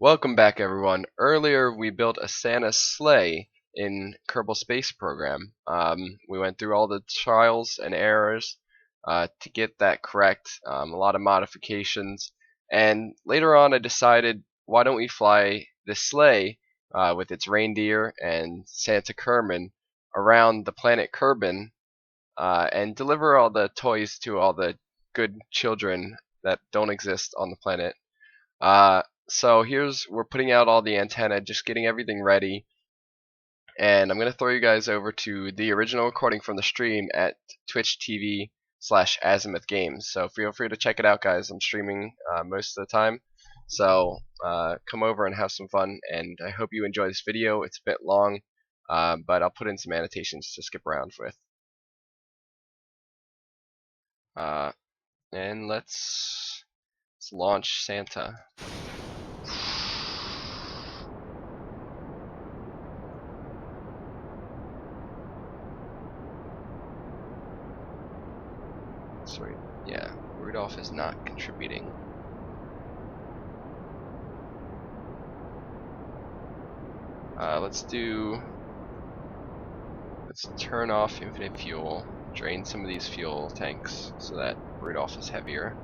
Welcome back, everyone. Earlier, we built a Santa sleigh in Kerbal Space Program. We went through all the trials and errors to get that correct, a lot of modifications, and later on I decided, why don't we fly this sleigh with its reindeer and Santa Kermin around the planet Kerbin and deliver all the toys to all the good children that don't exist on the planet. So we're putting out all the antenna, just getting everything ready, and I'm gonna throw you guys over to the original recording from the stream at Twitch TV/Azimuth Games. So feel free to check it out, guys. I'm streaming most of the time, so come over and have some fun. And I hope you enjoy this video. It's a bit long, but I'll put in some annotations to skip around with. And let's launch Santa. Sorry, yeah, Rudolph is not contributing. Let's turn off infinite fuel, drain some of these fuel tanks so that Rudolph is heavier.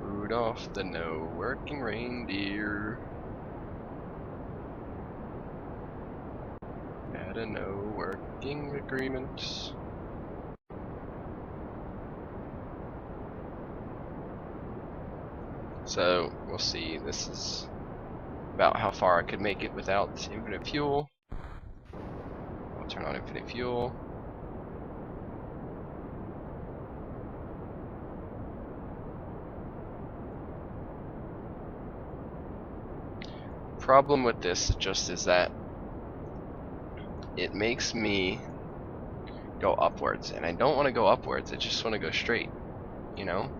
Rudolph the no-working reindeer had a no-working agreement. So we'll see. This is about how far I could make it without infinite fuel. I'll turn on infinite fuel. Problem with this just is that it makes me go upwards, and I don't want to go upwards. I just want to go straight, you know?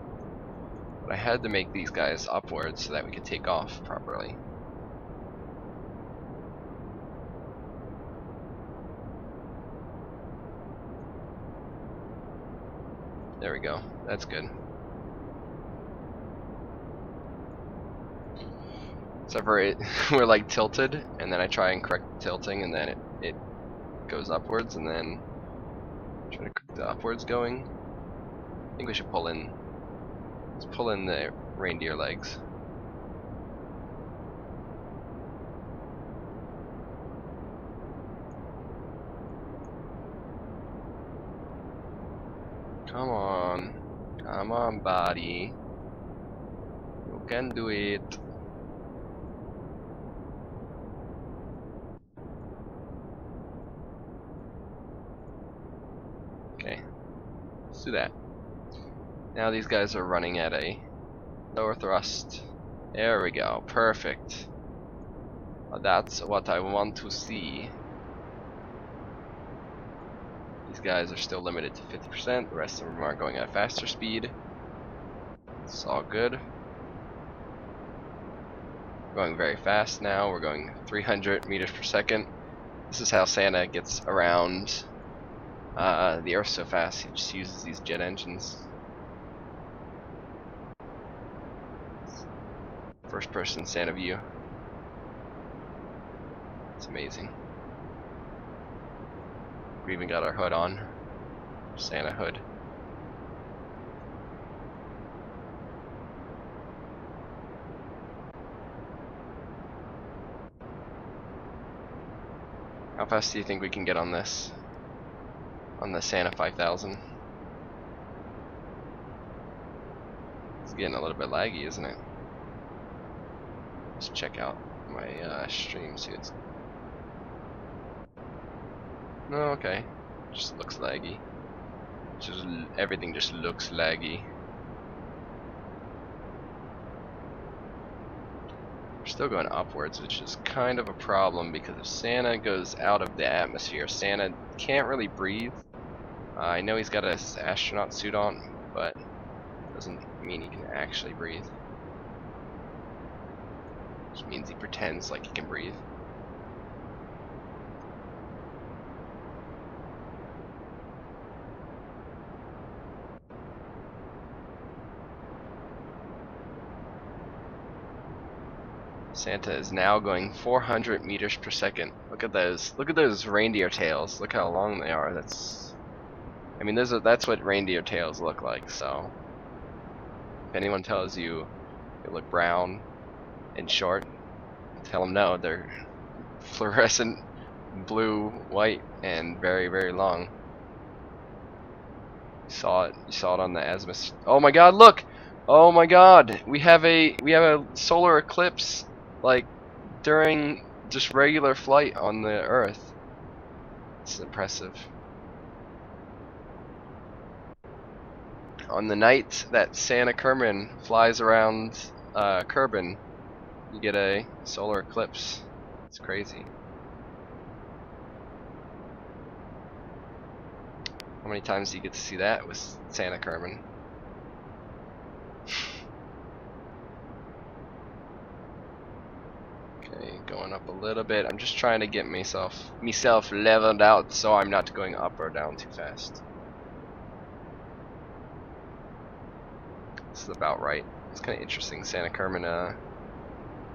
But I had to make these guys upwards so that we could take off properly. There we go. That's good. Except for we're like tilted, and then I try and correct the tilting, and then it goes upwards, and then try to correct the upwards going. I think we should let's pull in the reindeer legs. Come on, buddy. You can do it. Okay, let's do that. Now these guys are running at a lower thrust. There we go, perfect. That's what I want to see. These guys are still limited to 50%, the rest of them are going at a faster speed. It's all good. We're going very fast now, we're going 300 meters per second. This is how Santa gets around the Earth so fast. He just uses these jet engines. First person Santa view. It's amazing. We even got our hood on. Santa hood. How fast do you think we can get on this? On the Santa 5000? It's getting a little bit laggy, isn't it? Let's check out my stream, see it's... No, okay. Just looks laggy. Just everything just looks laggy. We're still going upwards, which is kind of a problem because if Santa goes out of the atmosphere, Santa can't really breathe. I know he's got an astronaut suit on, but doesn't mean he can actually breathe. Just means he pretends like he can breathe. Santa is now going 400 meters per second. Look at those. Look at those reindeer tails. Look how long they are. I mean, that's what reindeer tails look like. So, if anyone tells you they look brown and short, tell them no. They're fluorescent blue, white, and very, very long. You saw it. You saw it on the azimuth. Oh my God! Look! Oh my God! We have a solar eclipse, like during just regular flight on the Earth. It's impressive. On the night that Santa Kermin flies around Kerbin, you get a solar eclipse. It's crazy. How many times do you get to see that with Santa Kermin? Okay, going up a little bit. I'm just trying to get myself leveled out so I'm not going up or down too fast. This is about right. It's kind of interesting. Santa Kermin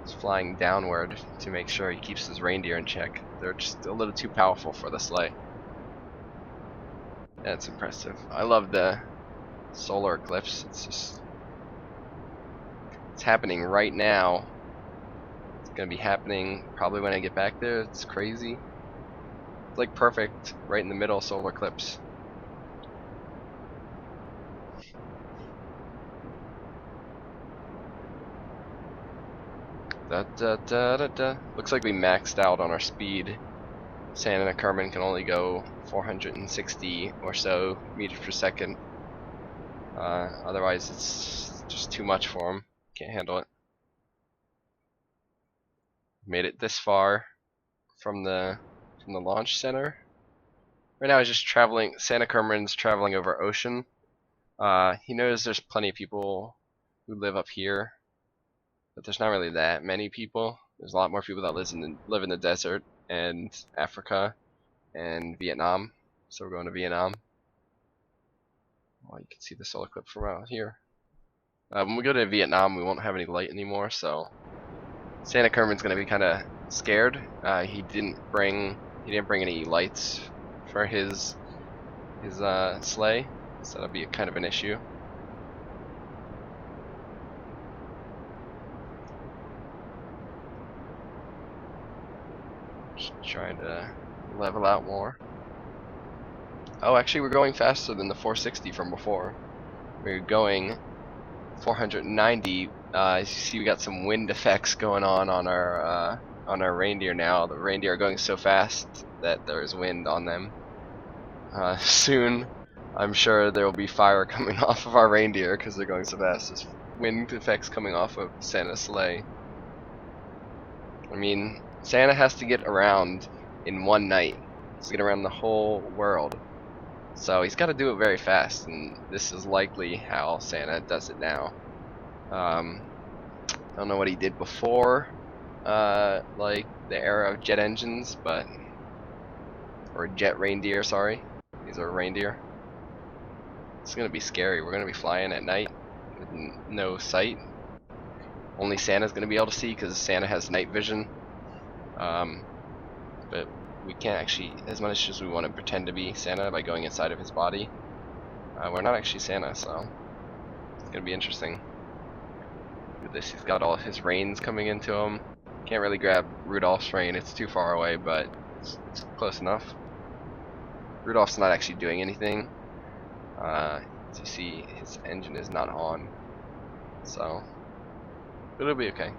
is flying downward to make sure he keeps his reindeer in check. They're just a little too powerful for the sleigh. That's impressive. I love the solar eclipse. It's happening right now. It's gonna be happening probably when I get back there. It's crazy. It's like perfect, right in the middle solar eclipse. Da, da, da, da, da. Looks like we maxed out on our speed. Santa Kermin can only go 460 or so meters per second. Otherwise, it's just too much for him. Can't handle it. Made it this far from the launch center. Right now, he's just traveling. Santa Kermin's traveling over ocean. He knows there's plenty of people who live up here, but there's not really that many people. There's a lot more people that live in the desert and Africa and Vietnam. So we're going to Vietnam. Well, you can see the solar eclipse from out here. When we go to Vietnam, we won't have any light anymore, so Santa Kermin's gonna be kind of scared. He didn't bring any lights for his sleigh, so that'll be kind of an issue. Just trying to level out more. Oh, actually, we're going faster than the 460 from before. We're going 490. As you see, we got some wind effects going on our reindeer now. The reindeer are going so fast that there's wind on them. Soon, I'm sure there will be fire coming off of our reindeer because they're going so fast. There's wind effects coming off of Santa's sleigh. I mean, Santa has to get around in one night. He has to get around the whole world. So he's got to do it very fast, and this is likely how Santa does it now. I don't know what he did before, like the era of jet engines, or jet reindeer, sorry. These are reindeer. It's gonna be scary. We're gonna be flying at night with no sight. Only Santa's gonna be able to see because Santa has night vision. But we can't actually, as much as we want to pretend to be Santa by going inside of his body, we're not actually Santa, so it's gonna be interesting. Look at this, he's got all of his reins coming into him. Can't really grab Rudolph's rein, it's too far away, but it's close enough. Rudolph's not actually doing anything. As you see, his engine is not on, so it'll be okay,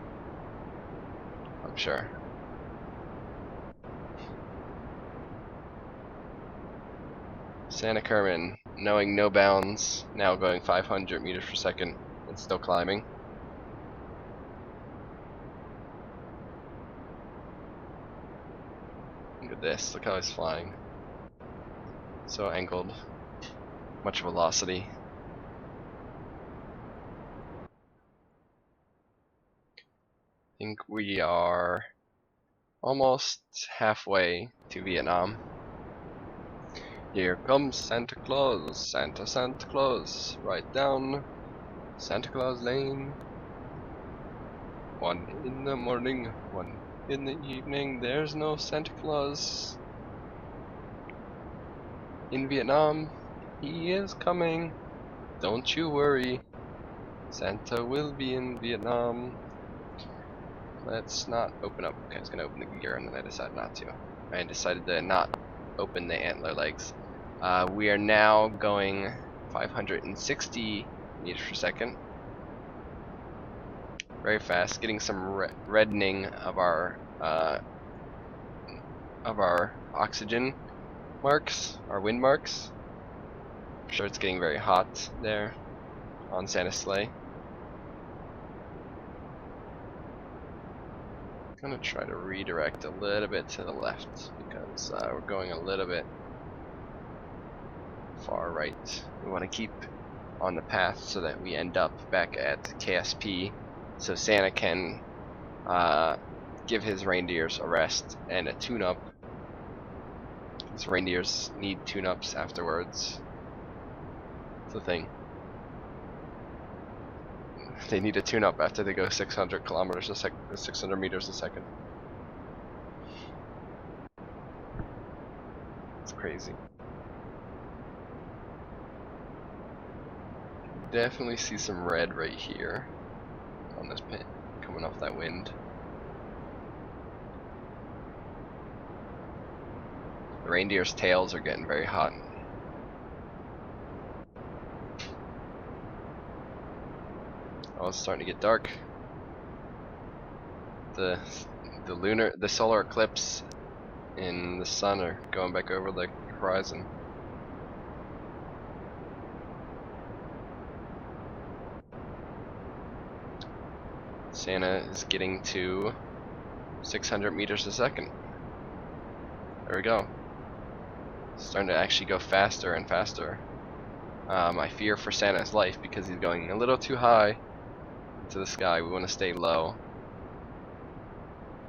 I'm sure. Santa Kermin, knowing no bounds, now going 500 meters per second and still climbing. Look at this, look how he's flying. So angled, much velocity. I think we are almost halfway to Vietnam. Here comes Santa Claus, Santa Claus, right down Santa Claus Lane. One in the morning, one in the evening. There's no Santa Claus in Vietnam. He is coming. Don't you worry. Santa will be in Vietnam. Let's not open up. Okay, I was gonna open the gear and then I decided not to. I decided to not open the antler legs. We are now going 560 meters per second. Very fast, getting some reddening of our oxygen marks, our wind marks. I'm sure it's getting very hot there on Santa's sleigh. I'm gonna try to redirect a little bit to the left because we're going a little bit far right. We want to keep on the path so that we end up back at KSP, so Santa can give his reindeers a rest and a tune-up. His reindeers need tune-ups afterwards. It's the thing. They need a tune-up after they go 600 kilometers a second, 600 meters a second. It's crazy. Definitely see some red right here on this pit coming off that wind. The reindeer's tails are getting very hot. Oh, it's starting to get dark. The solar eclipse and the sun are going back over the horizon. Santa is getting to 600 meters a second. There we go. Starting to actually go faster and faster. I fear for Santa's life because he's going a little too high into the sky. We want to stay low.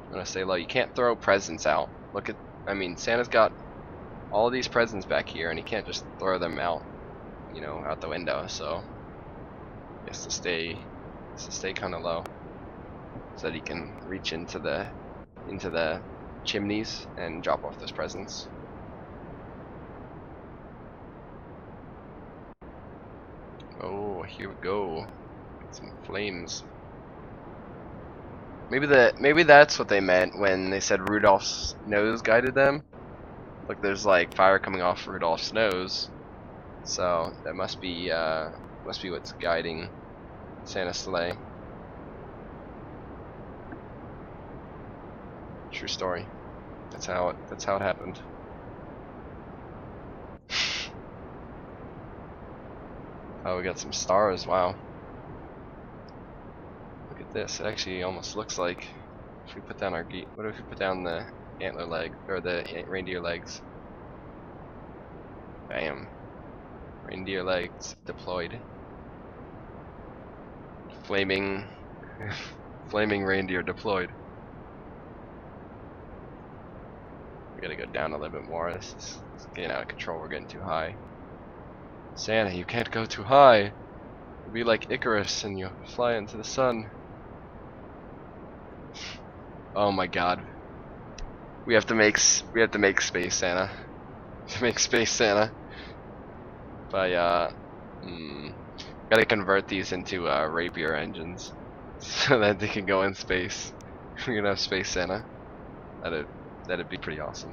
We want to stay low. You can't throw presents out. Look at, I mean, Santa's got all these presents back here, and he can't just throw them out, you know, out the window. So he has to stay kind of low, so that he can reach into the chimneys and drop off those presents. Oh, here we go. Get some flames. Maybe that's what they meant when they said Rudolph's nose guided them. Look, there's like fire coming off Rudolph's nose, so that must be what's guiding Santa's sleigh. True story. That's how it happened. Oh, we got some stars. Wow. Look at this. It actually almost looks like if we put down our what if we put down the antler leg or the reindeer legs? Bam. Reindeer legs deployed. Flaming flaming reindeer deployed. We gotta go down a little bit more. This is getting out of control. We're getting too high. Santa, you can't go too high. You'll be like Icarus and you fly into the sun. Oh my god. We have to make Space Santa. To make Space Santa. By gotta convert these into rapier engines so that they can go in space. We're gonna have Space Santa. That'd be pretty awesome.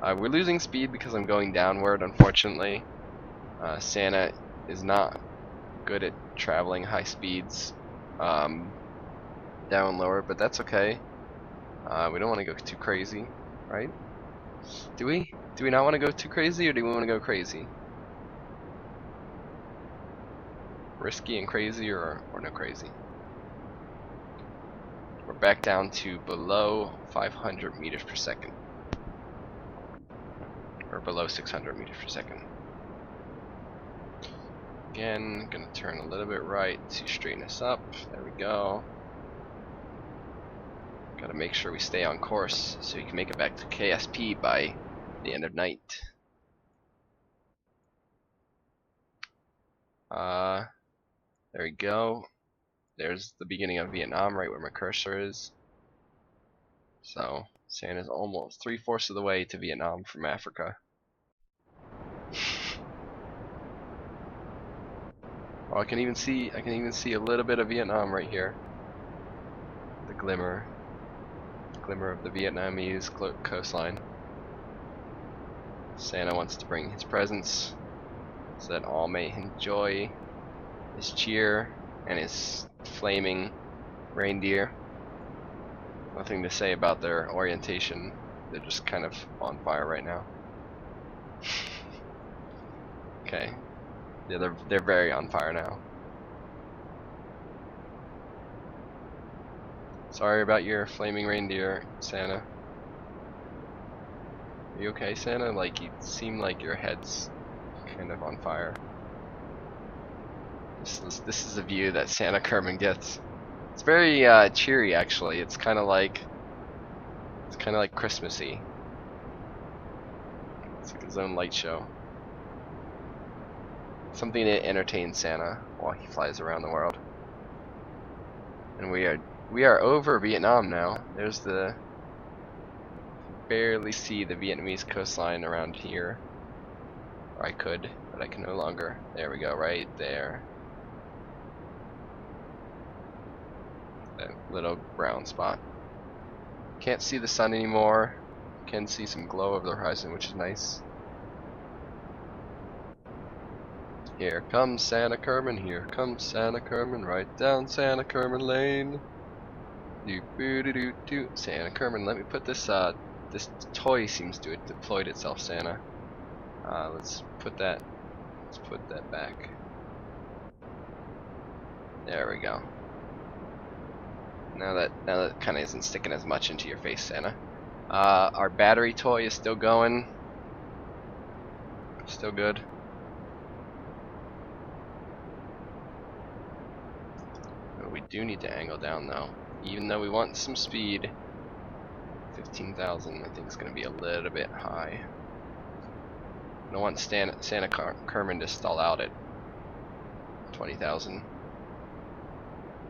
We're losing speed because I'm going downward, unfortunately. Santa is not good at traveling high speeds down lower, but that's okay. We don't want to go too crazy, right? Do we? Do we not want to go too crazy, or do we want to go crazy? Risky and crazy, or no crazy? We're back down to below 500 meters per second. Or below 600 meters per second. Again, gonna turn a little bit right to straighten us up. There we go. Gotta make sure we stay on course so we can make it back to KSP by the end of night. There we go. there's the beginning of Vietnam right where my cursor is. So Santa's almost 3/4 of the way to Vietnam from Africa. Oh, I can even see a little bit of Vietnam right here. The glimmer of the Vietnamese coastline. Santa wants to bring his presents so that all may enjoy his cheer and his flaming reindeer. Nothing to say about their orientation. They're just kind of on fire right now. Okay. Yeah, they're very on fire now. Sorry about your flaming reindeer, Santa. Are you okay, Santa? Like, you seem like your head's kind of on fire. This is a view that Santa Kermin gets. It's very cheery, actually. It's kind of like Christmassy. It's like his own light show. Something to entertain Santa while he flies around the world. And we are over Vietnam now. There's the barely see the Vietnamese coastline around here. Or I could, but I can no longer. There we go, right there. That little brown spot. Can't see the sun anymore. Can see some glow over the horizon, which is nice. Here comes Santa Kermin, here comes Santa Kermin, right down Santa Kermin Lane. Do. Santa Kermin, let me put this this toy seems to have deployed itself, Santa. Let's put that back. There we go. Now that kinda isn't sticking as much into your face, Santa. Our battery toy is still going. Still good. But we do need to angle down though. Even though we want some speed. 15,000 I think is going to be a little bit high. I don't want Santa Kermin to stall out at 20,000.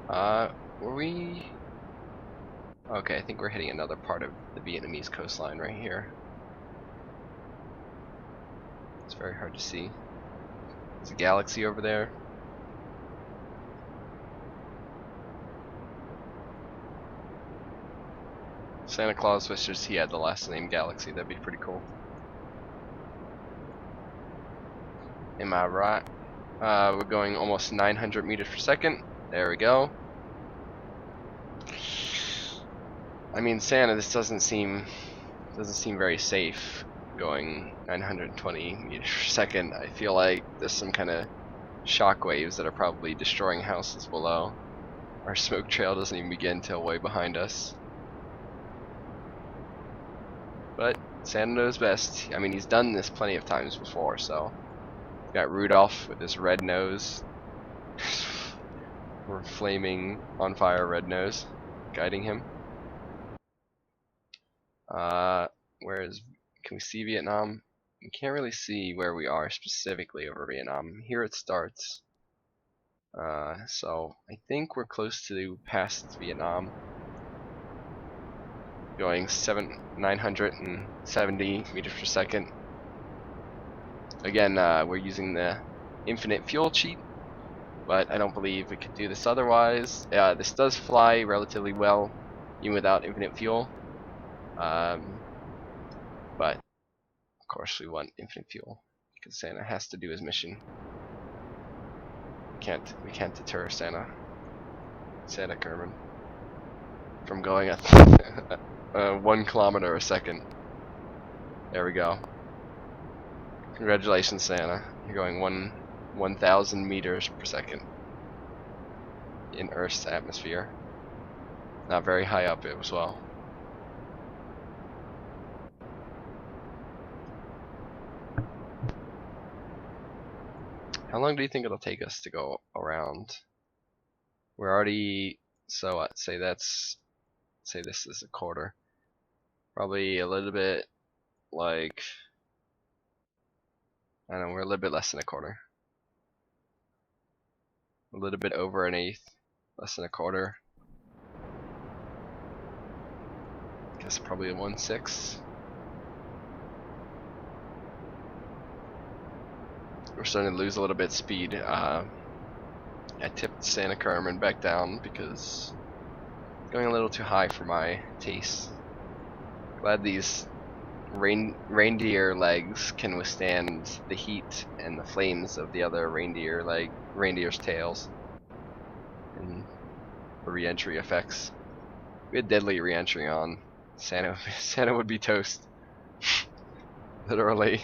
Were we? Okay, I think we're hitting another part of the Vietnamese coastline right here. It's very hard to see. There's a galaxy over there. Santa Claus wishes he had the last name Galaxy. That'd be pretty cool. Am I right? We're going almost 900 meters per second. There we go. I mean, Santa, this doesn't seem very safe going 920 meters per second. I feel like there's some kind of shock waves that are probably destroying houses below. Our smoke trail doesn't even begin till way behind us. But Santa knows best. I mean, he's done this plenty of times before, so. Got Rudolph with his red nose. We're flaming on fire red nose, guiding him. Can we see Vietnam? We can't really see where we are specifically over Vietnam. Here it starts. So I think we're close to past Vietnam. Going 970 meters per second. Again, we're using the infinite fuel cheat, but I don't believe we could do this otherwise. This does fly relatively well, even without infinite fuel. But of course we want infinite fuel because Santa has to do his mission. We can't deter Santa Kermin from going at 1 kilometer a second. There we go. Congratulations, Santa. You're going 1,000 meters per second in Earth's atmosphere. Not very high up as well. How long do you think it'll take us to go around? We're already, so say this is a quarter. Probably a little bit like, I don't know, we're a little bit less than a quarter. A little bit over an eighth. Less than a quarter. Guess probably a 1.6. We're starting to lose a little bit of speed. I tipped Santa Kermin back down because it's going a little too high for my taste. Glad these reindeer legs can withstand the heat and the flames of the other reindeer's tails and the re-entry effects. If we had deadly re-entry on, Santa would be toast. Literally.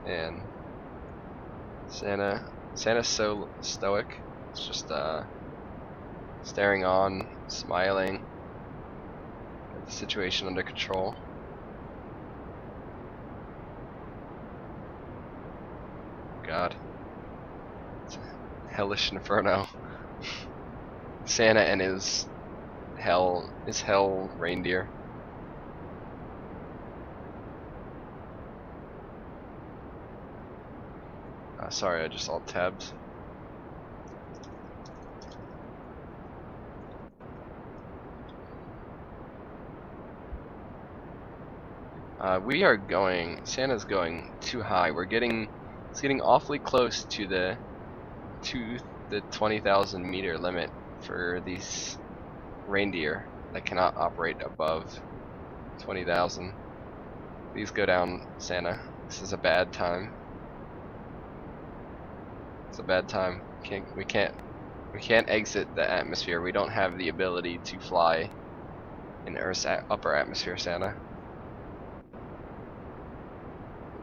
And Santa's so stoic. It's just staring on, smiling, got the situation under control. God. It's a hellish inferno. Santa and his hell reindeer. Sorry, I just alt tabbed. Santa's going too high. It's getting awfully close to the 20,000 meter limit for these reindeer that cannot operate above 20,000. Please go down, Santa. This is a bad time. It's a bad time. We can't exit the atmosphere. We don't have the ability to fly in Earth's upper atmosphere, Santa.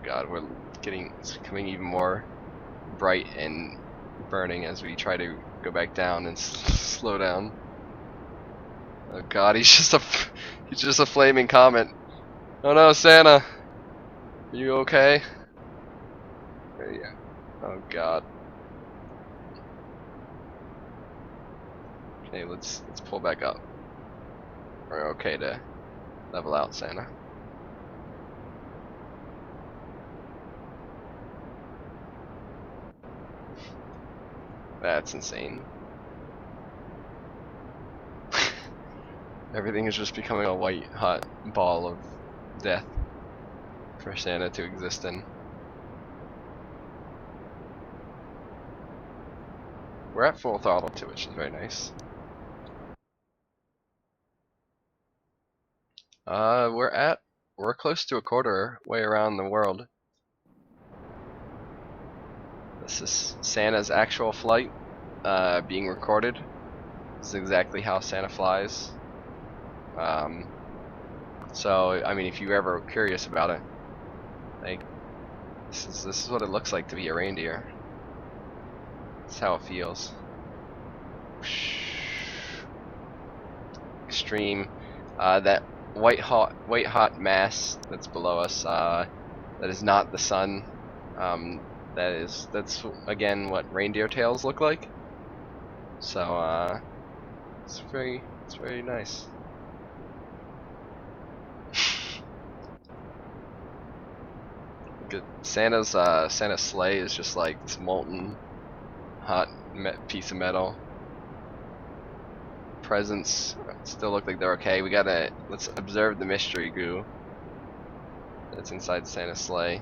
God, it's becoming even more bright and burning as we try to go back down and slow down. Oh God, he's just a flaming comet. Oh no, Santa, are you okay? Yeah. Oh God. Okay, let's pull back up. We're okay to level out, Santa. That's insane. Everything is just becoming a white hot ball of death for Santa to exist in. We're at full throttle too, which is very nice. We're close to a quarter way around the world. This is Santa's actual flight being recorded. This is exactly how Santa flies. So I mean, if you're ever curious about it, like this is what it looks like to be a reindeer. That's how it feels. Extreme. That white hot mass that's below us. That is not the sun. That's again what reindeer tails look like. So it's very nice. Good. Santa's sleigh is just like this molten hot piece of metal. Presents still look like they're okay. Let's observe the mystery goo that's inside Santa's sleigh.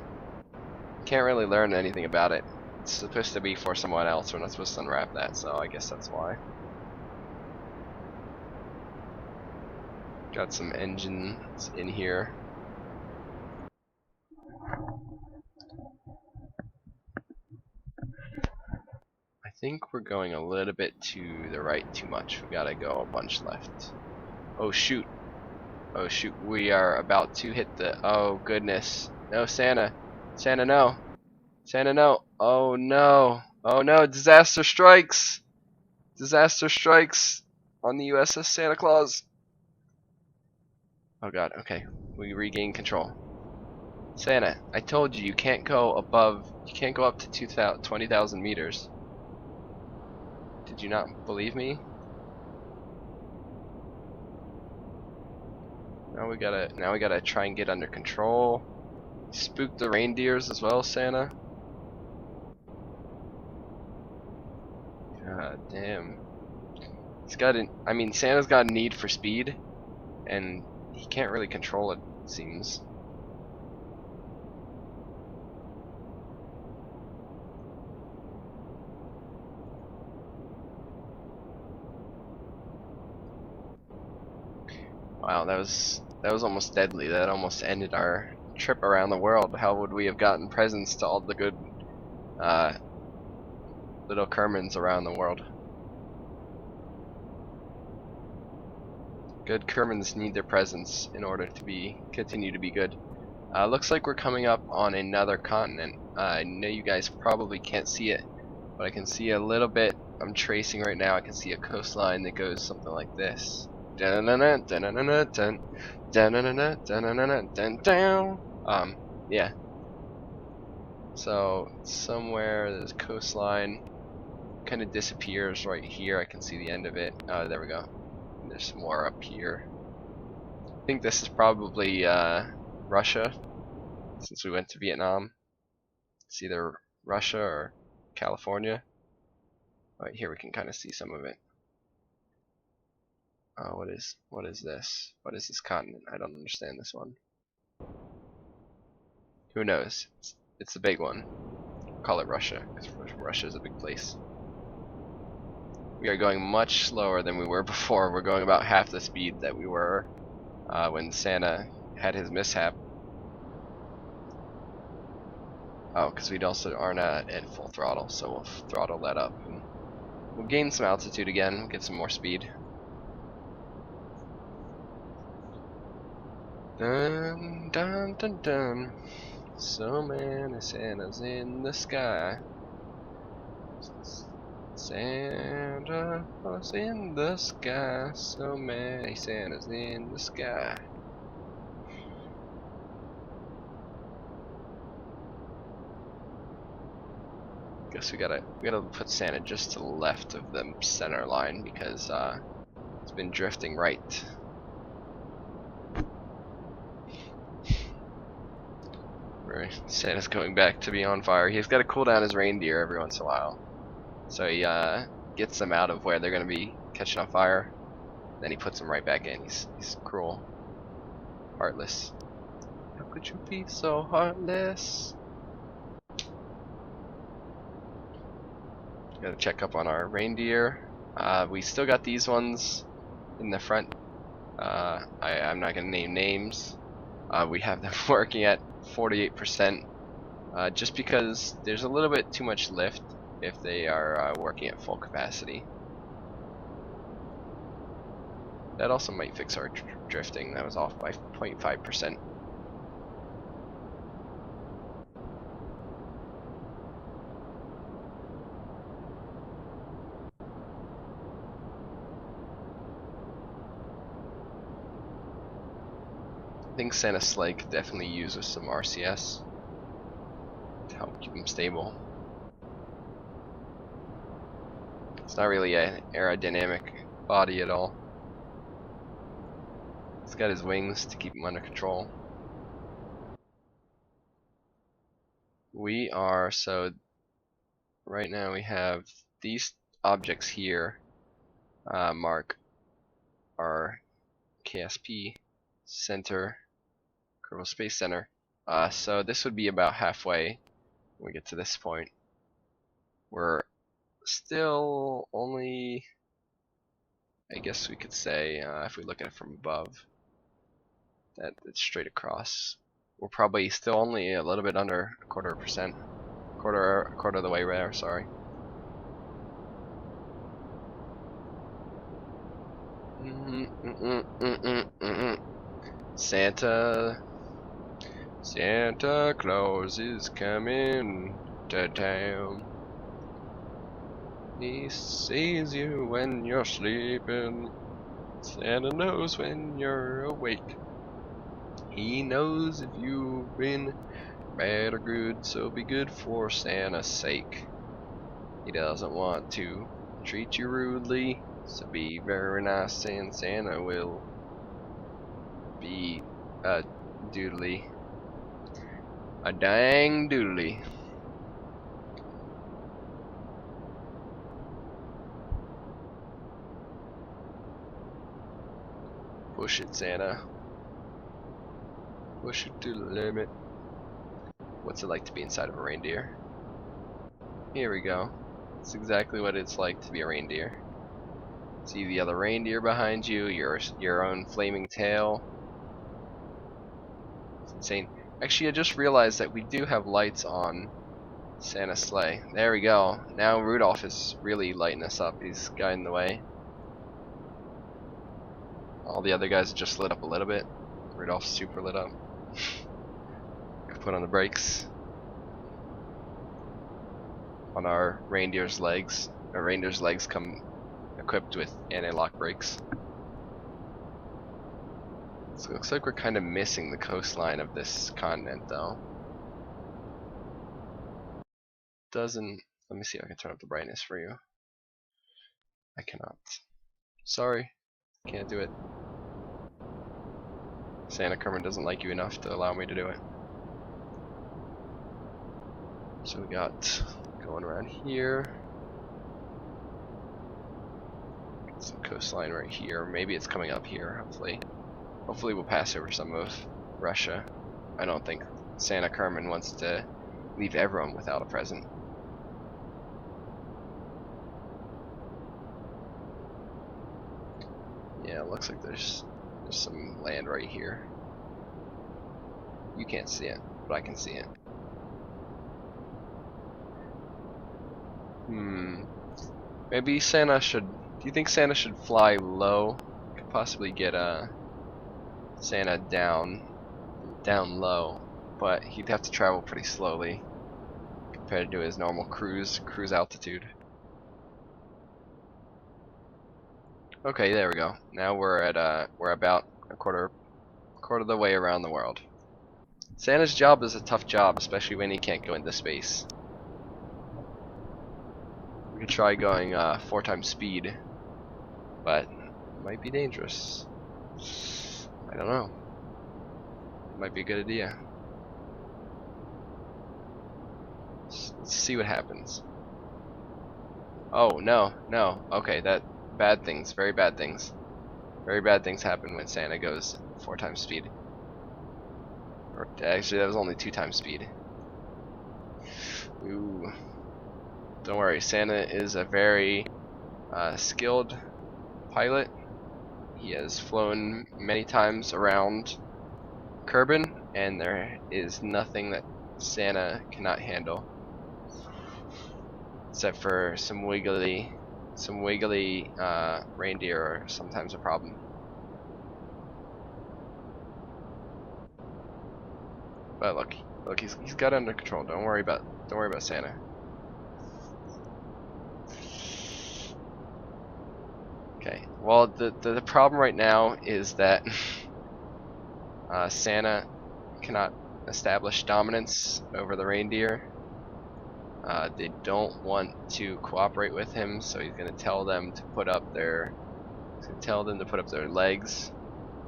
Can't really learn anything about it. It's supposed to be for someone else. We're not supposed to unwrap that, so I guess that's why. Got some engines in here. I think we're going a little bit to the right too much. We gotta go a bunch left. Oh shoot. Oh shoot, we are about to hit the... Oh goodness. No, Santa. Santa, no. Santa, no. Oh no. Oh no, disaster strikes. Disaster strikes on the USS Santa Claus. Oh god, okay. We regain control. Santa, I told you can't go up to 20,000 meters. Did you not believe me? Now we gotta try and get under control. Spook the reindeers as well, Santa. Damn. He's got an. I mean, Santa's got a need for speed, and he can't really control it. It seems. Wow, that was almost deadly. That almost ended our trip around the world. How would we have gotten presents to all the good little Kermins around the world? Good Kermins need their presents in order to continue to be good. Looks like we're coming up on another continent. I know you guys probably can't see it, but I can see a little bit. I'm tracing right now. I can see a coastline that goes something like this. Yeah. So somewhere there's a coastline, kind of disappears right here. I can see the end of it. Oh, there we go. And there's some more up here. I think this is probably Russia, since we went to Vietnam. It's either Russia or California. Right here we can kind of see some of it. What is this? What is this continent? I don't understand this one. Who knows? It's a big one. Call it Russia, because Russia is a big place. We are going much slower than we were before. We're going about half the speed that we were when Santa had his mishap. Oh, because we also aren't at full throttle, so we'll throttle that up. And we'll gain some altitude again, we'll get some more speed. Dun dun dun dun. So many Santas in the sky. Santa was in the sky. So many Santas in the sky. Guess we gotta put Santa just to the left of the center line because it's been drifting right. Santa's going back to be on fire. He's got to cool down his reindeer every once in a while, so he gets them out of where they're gonna be catching on fire. Then he puts them right back in. He's cruel, heartless. How could you be so heartless? Gotta check up on our reindeer. We still got these ones in the front. I'm not gonna name names. We have them working at 48%, just because there's a little bit too much lift if they are working at full capacity. That also might fix our drifting. That was off by 0.5%. I think Santa Sleigh could definitely use with some RCS to help keep him stable. It's not really an aerodynamic body at all. He's got his wings to keep him under control. We are, so right now we have these objects here mark our KSP center, Kerbal Space Center. So this would be about halfway when we get to this point. We're still only, I guess we could say, if we look at it from above, that it's straight across. We're probably still only a little bit under a quarter of the way there, sorry. Santa Claus is coming to town. He sees you when you're sleeping. Santa knows when you're awake. He knows if you've been bad or good, so be good for Santa's sake. He doesn't want to treat you rudely, so be very nice and Santa will be a doodly. A dang doodly. Push it, Santa. Push it to the limit. What's it like to be inside of a reindeer? Here we go. It's exactly what it's like to be a reindeer. See the other reindeer behind you, your own flaming tail. It's insane. Actually, I just realized that we do have lights on Santa's sleigh. There we go. Now Rudolph is really lighting us up. He's guiding the way. All the other guys are just lit up a little bit. Rudolph's super lit up. Put on the brakes on our reindeer's legs. Our reindeer's legs come equipped with anti-lock brakes. So it looks like we're kind of missing the coastline of this continent, though. Doesn't. Let me see if I can turn up the brightness for you. I cannot. Sorry, can't do it. Santa Kermin doesn't like you enough to allow me to do it. So we got going around here. Some coastline right here. Maybe it's coming up here, hopefully. Hopefully we'll pass over some of Russia. I don't think Santa Kermin wants to leave everyone without a present. Yeah, it looks like there's some land right here. You can't see it, but I can see it. Maybe Santa should. Do you think Santa should fly low? Could possibly get Santa down low, but he'd have to travel pretty slowly compared to his normal cruise altitude. Okay, there we go. Now we're at we're about a quarter of the way around the world. Santa's job is a tough job, especially when he can't go into space. We could try going 4 times speed, but it might be dangerous. I don't know. It might be a good idea. Let's see what happens. Oh, no. Okay, bad things, very bad things. Very bad things happen when Santa goes 4 times speed. Or, actually, that was only 2 times speed. Ooh. Don't worry, Santa is a very skilled pilot. He has flown many times around Kerbin, and there is nothing that Santa cannot handle. Except for some wiggly reindeer are sometimes a problem. But look, he's got it under control. Don't worry about Santa. Okay. Well, the problem right now is that Santa cannot establish dominance over the reindeer. They don't want to cooperate with him, so he's going to tell them to put up their legs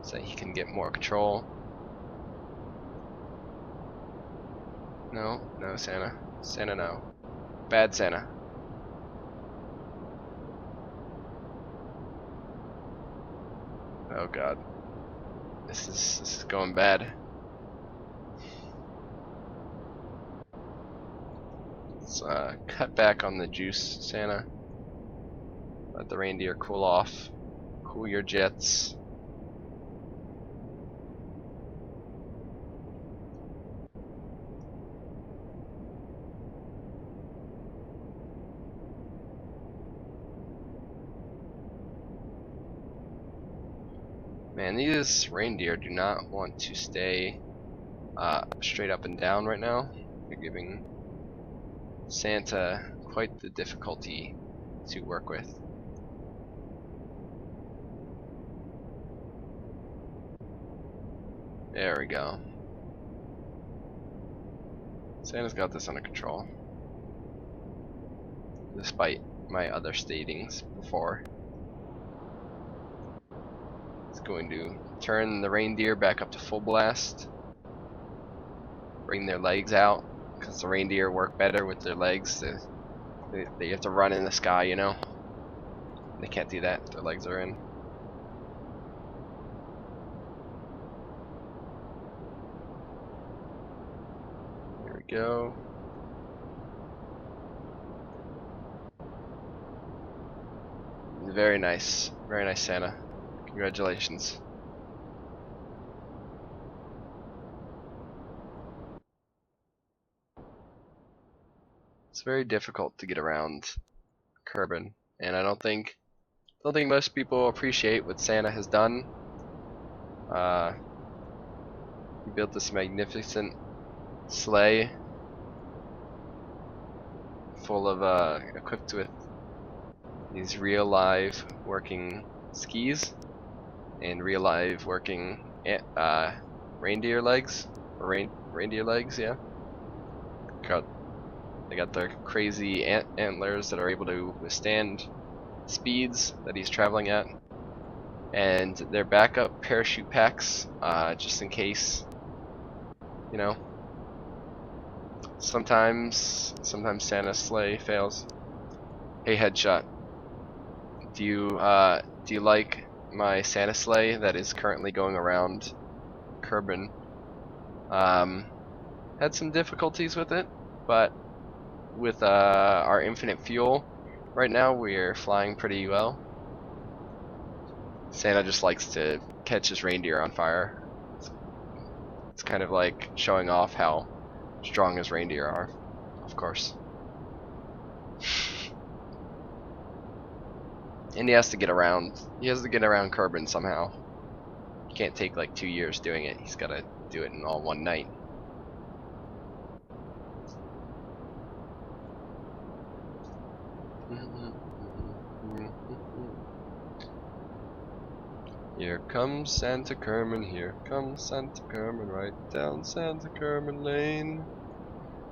so that he can get more control. No, Santa. Santa, no. Bad Santa. Oh God. This is going bad. Let's cut back on the juice, Santa. Let the reindeer cool off. Cool your jets. Man, these reindeer do not want to stay straight up and down right now. They're giving Santa quite the difficulty to work with. There we go. Santa's got this under control, despite my other statings before. It's going to turn the reindeer back up to full blast. Bring their legs out, because the reindeer work better with their legs. They have to run in the sky, you know. They can't do that. Their legs are in. go. Very nice Santa. Congratulations. It's very difficult to get around Kerbin, and I don't think most people appreciate what Santa has done. He built this magnificent sleigh full of equipped with these real live working skis and real live working reindeer legs, or reindeer legs, yeah. They got their crazy antlers that are able to withstand speeds that he's traveling at, and their backup parachute packs, just in case, you know. Sometimes Santa's sleigh fails. Hey Headshot, do you like my Santa sleigh that is currently going around Kerbin? Had some difficulties with it, but with our infinite fuel right now, we're flying pretty well. Santa just likes to catch his reindeer on fire. It's kind of like showing off how strong his reindeer are, of course. And he has to get around Kerbin somehow. He can't take like 2 years doing it. He's gotta do it in all one night. Here comes Santa Kermin, here comes Santa Kermin, right down Santa Kermin Lane.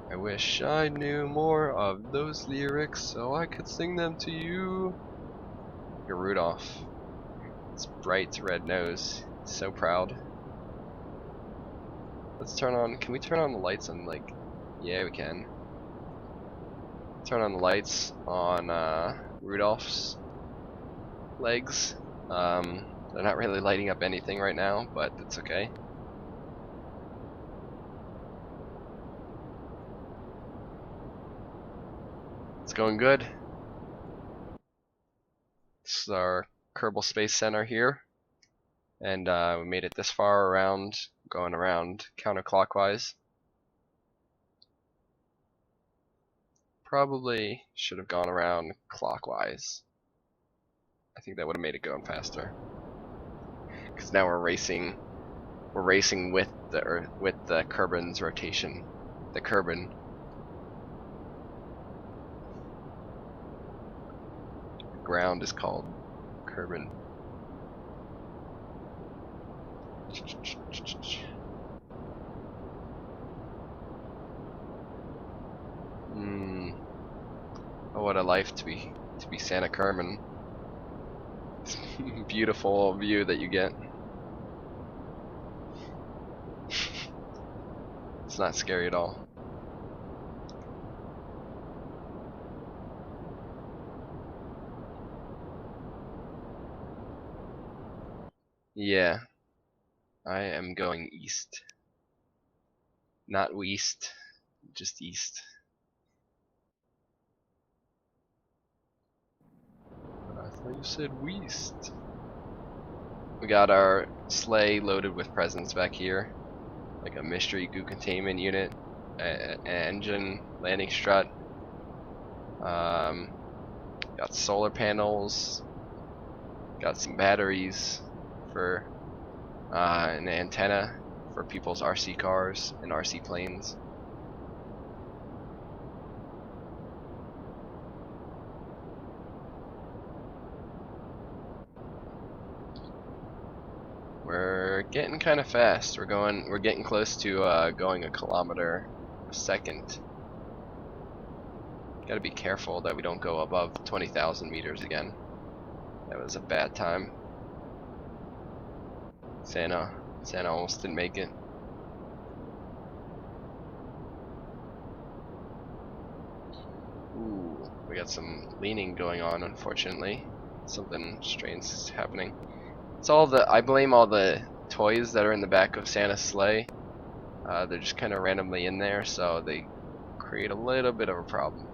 I wish I knew more of those lyrics so I could sing them to you. You're Rudolph. His bright red nose. So proud. Let's turn on, can we turn on the lights on, like, yeah we can. Turn on the lights on Rudolph's legs. They're not really lighting up anything right now, but that's okay. It's going good. This is our Kerbal Space Center here, and we made it this far around, going around counterclockwise. Probably should have gone around clockwise. I think that would have made it going faster. Because now we're racing with the Kerbin's rotation. The Kerbin. The ground is called Kerbin. Oh, what a life to be Santa Kermin. Beautiful view that you get. It's not scary at all. Yeah, I am going east. Not west, just east. I thought you said west. We got our sleigh loaded with presents back here, like a mystery goo containment unit, an engine landing strut. Got solar panels. Got some batteries for an antenna for people's RC cars and RC planes. We're getting kind of fast. We're getting close to going 1 kilometer a second. Gotta be careful that we don't go above 20,000 meters again. That was a bad time. Santa almost didn't make it. Ooh, we got some leaning going on, unfortunately. Something strange is happening. It's I blame all the toys that are in the back of Santa's sleigh. They're just kind of randomly in there, so they create a little bit of a problem.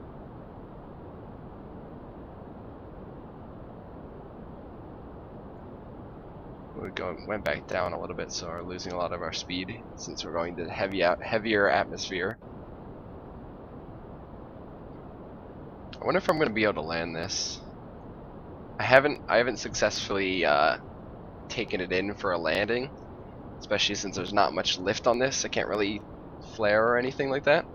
Went back down a little bit, so we're losing a lot of our speed since we're going to heavier atmosphere. I wonder if I'm gonna be able to land this. I haven't successfully taken it in for a landing, especially since there's not much lift on this. I can't really flare or anything like that.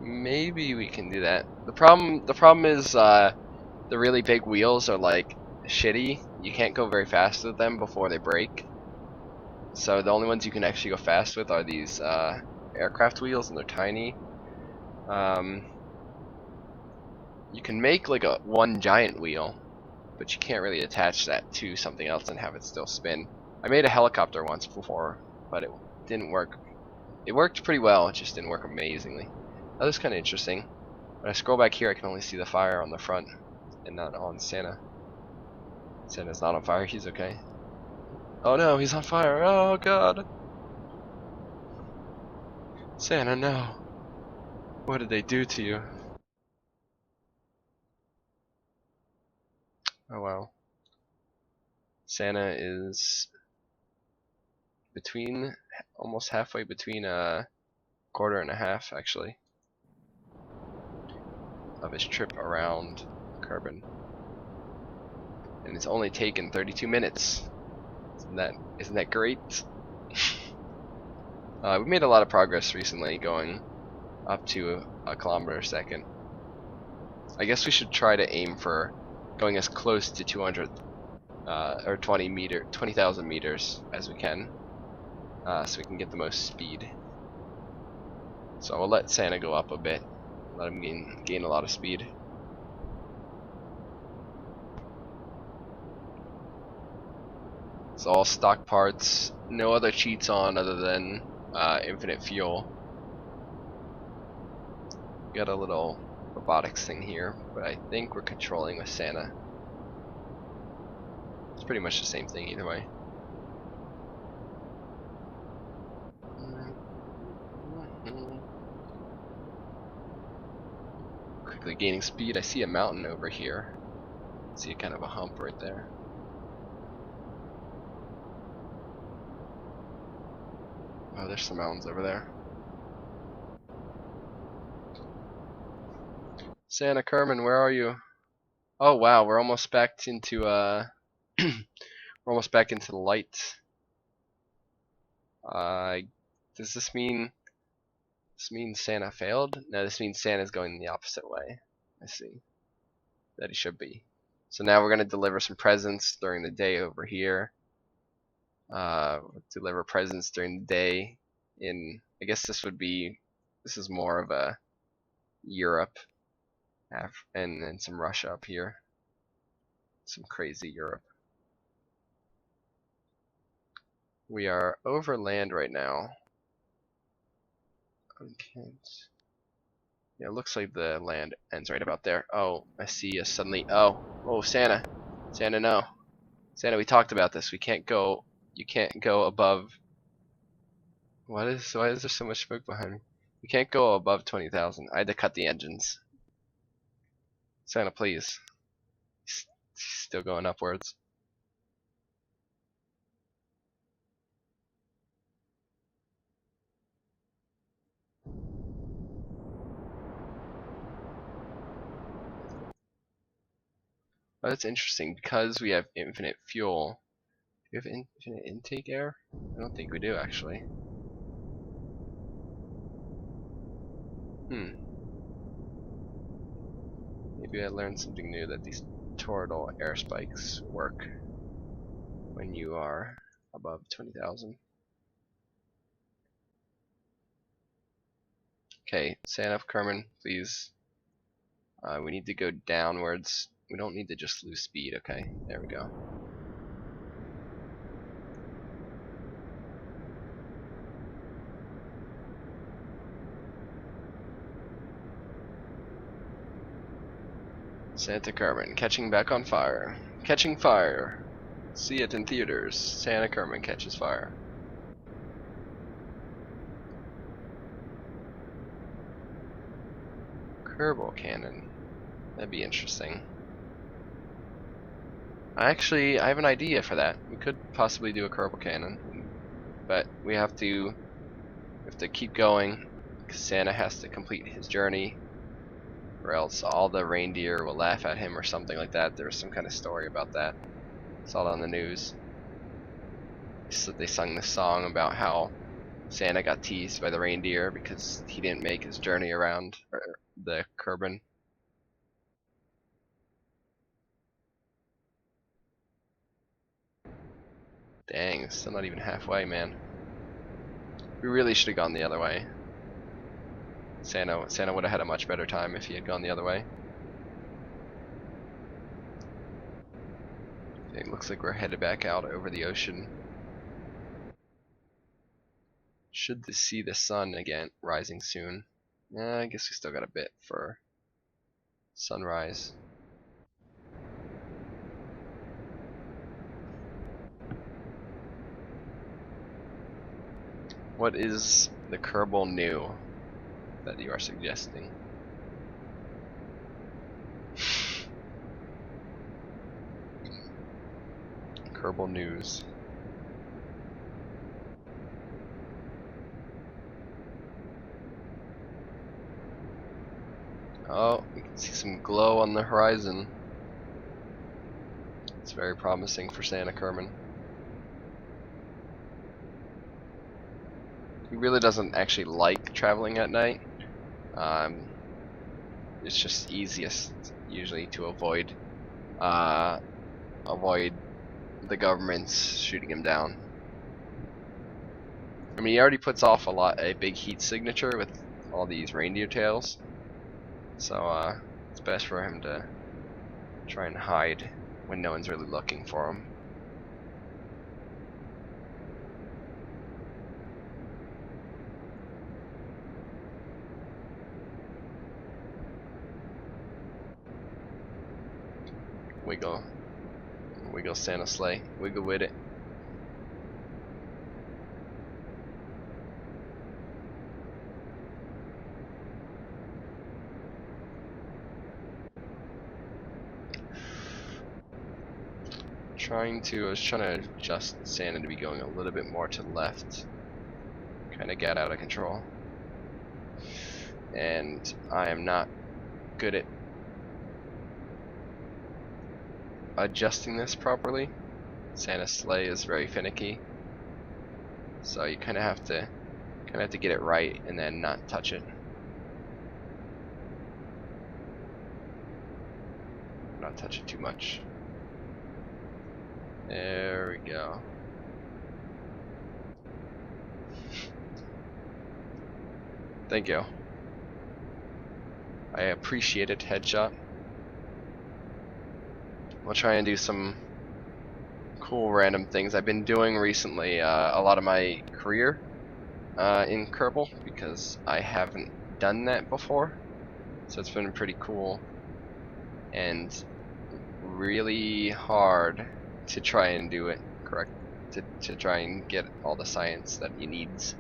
Maybe we can do that. The problem is the really big wheels are like shitty. You can't go very fast with them before they break. So the only ones you can actually go fast with are these aircraft wheels, and they're tiny. You can make like one giant wheel, but you can't really attach that to something else and have it still spin. I made a helicopter once before, but it didn't work. It worked pretty well, it just didn't work amazingly. That was kind of interesting. When I scroll back here, I can only see the fire on the front and not on Santa. Santa's not on fire, he's okay. Oh no, he's on fire, oh god! Santa, no! What did they do to you? Oh wow. Santa is between, almost halfway between a quarter and a half actually of his trip around Kerbin, and it's only taken 32 minutes. Isn't that great? We made a lot of progress recently, going up to a kilometer a second. I guess we should try to aim for going as close to 200 or 20,000 meters as we can, so we can get the most speed. So we'll let Santa go up a bit, let him gain a lot of speed. It's all stock parts, no other cheats on other than infinite fuel. Got a little robotics thing here, but I think we're controlling with Santa. It's pretty much the same thing either way. Quickly gaining speed. I see a mountain over here. I see a kind of a hump right there. Oh, there's some mountains over there. Santa Kermin, where are you? Oh wow, we're almost back into we're almost back into the light. Does this mean Santa failed? No, this means Santa's going the opposite way. I see. That he should be. So now we're gonna deliver some presents during the day over here. Deliver presents during the day in, I guess this is more of a Europe, and then some Russia up here. Some crazy Europe. We are over land right now. Okay. Yeah, it looks like the land ends right about there. Oh, I see us suddenly. Oh, Santa. Santa, no. Santa, we talked about this. We can't go. You can't go above. Why is there so much smoke behind me? We can't go above 20,000. I had to cut the engines. Santa, please. Still going upwards. Oh, that's interesting because we have infinite fuel. Do we have infinite intake air? I don't think we do actually. Maybe I learned something new, that these toroidal air spikes work when you are above 20,000. Okay, Santa Kermin, please. We need to go downwards. We don't need to just lose speed, okay? There we go. Santa Kermin, catching back on fire. Catching fire. See it in theaters. Santa Kermin catches fire. Kerbal cannon. That'd be interesting. I have an idea for that. We could possibly do a Kerbal cannon, but we have to keep going. Santa has to complete his journey, or else all the reindeer will laugh at him or something like that. There was some kind of story about that. Saw it on the news. So they sung this song about how Santa got teased by the reindeer because he didn't make his journey around the Kerbin. Dang, still not even halfway, man. We really should have gone the other way. Santa would have had a much better time if he had gone the other way. It looks like we're headed back out over the ocean. Should see the sun again rising soon. I guess we still got a bit for sunrise. What is the Kerbal new that you are suggesting? Kerbal news. Oh, we can see some glow on the horizon. It's very promising for Santa Kermin. He really doesn't actually like traveling at night. It's just easiest usually to avoid the government's shooting him down. I mean, he already puts off a big heat signature with all these reindeer tails, so it's best for him to try and hide when no one's really looking for him. Wiggle Santa sleigh, wiggle with it. I was trying to adjust Santa to be going a little bit more to the left. Kind of got out of control. And I am not good at adjusting this properly. Santa's sleigh is very finicky, so you kind of have to get it right and then not touch it. Not touch it too much. There we go. Thank you. I appreciate it, headshot. We'll try and do some cool random things I've been doing recently. A lot of my career in Kerbal, because I haven't done that before, so it's been pretty cool and really hard to try and do it correct, to try and get all the science that he needs.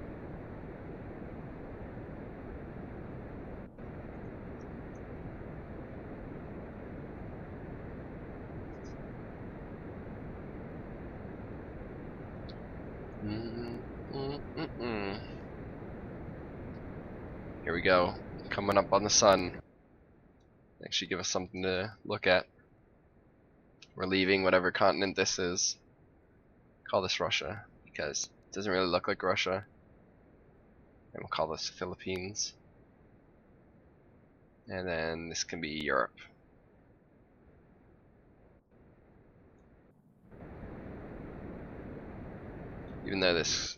Here we go, coming up on the sun. Actually give us something to look at. We're leaving whatever continent this is. Call this Russia, because it doesn't really look like Russia. And we'll call this Philippines. And then this can be Europe. Even though this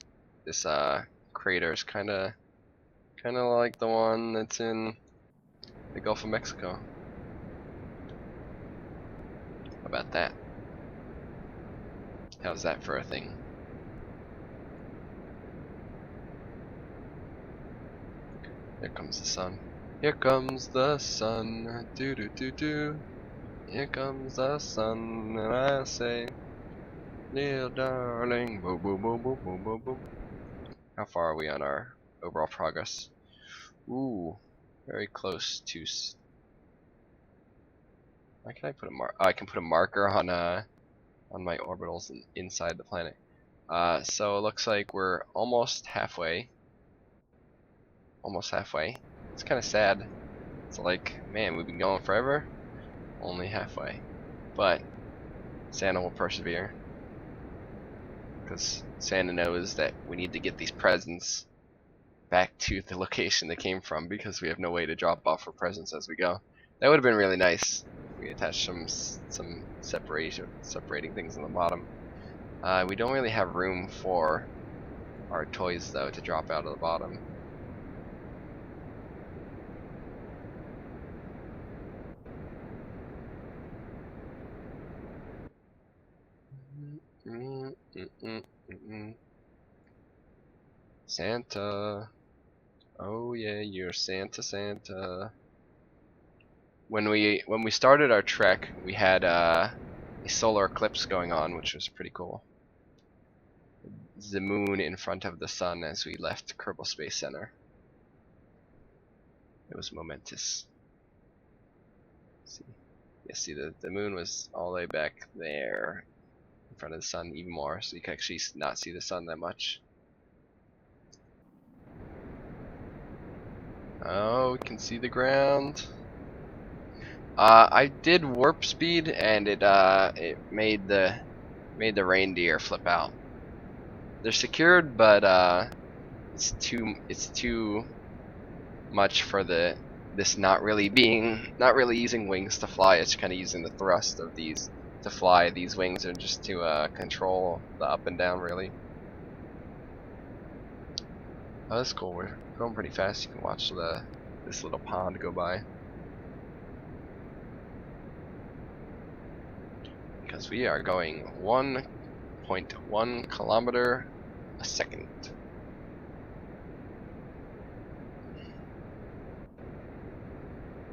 crater is kinda like the one that's in the Gulf of Mexico. How about that? How's that for a thing? Here comes the sun. Here comes the sun. Do do do do. Here comes the sun, and I say, Little darling. Boom, boom, boom, boom, boom, boom, boom. How far are we on our overall progress? Ooh, very close to. Why can I put a mark? Oh, I can put a marker on my orbitals inside the planet. So it looks like we're almost halfway. Almost halfway. It's kind of sad. It's like, man, we've been going forever. Only halfway. But Santa will persevere. Because Santa knows that we need to get these presents back to the location they came from, because we have no way to drop off our presents as we go. That would have been really nice if we attached some separating things on the bottom. We don't really have room for our toys though to drop out of the bottom. Santa. Oh yeah, you're Santa. When we started our trek, we had a solar eclipse going on, which was pretty cool. The moon in front of the sun as we left Kerbal Space Center. It was momentous. See, the moon was all the way back there in front of the sun even more, so you can actually not see the sun that much. Oh, we can see the ground. I did warp speed, and it made the reindeer flip out. They're secured, but it's too much for this not really using wings to fly. It's kind of using the thrust of these to fly. These wings are just to control the up and down, really. Oh, that's cool. We're going pretty fast. You can watch this little pond go by. Because we are going 1.1 kilometer a second.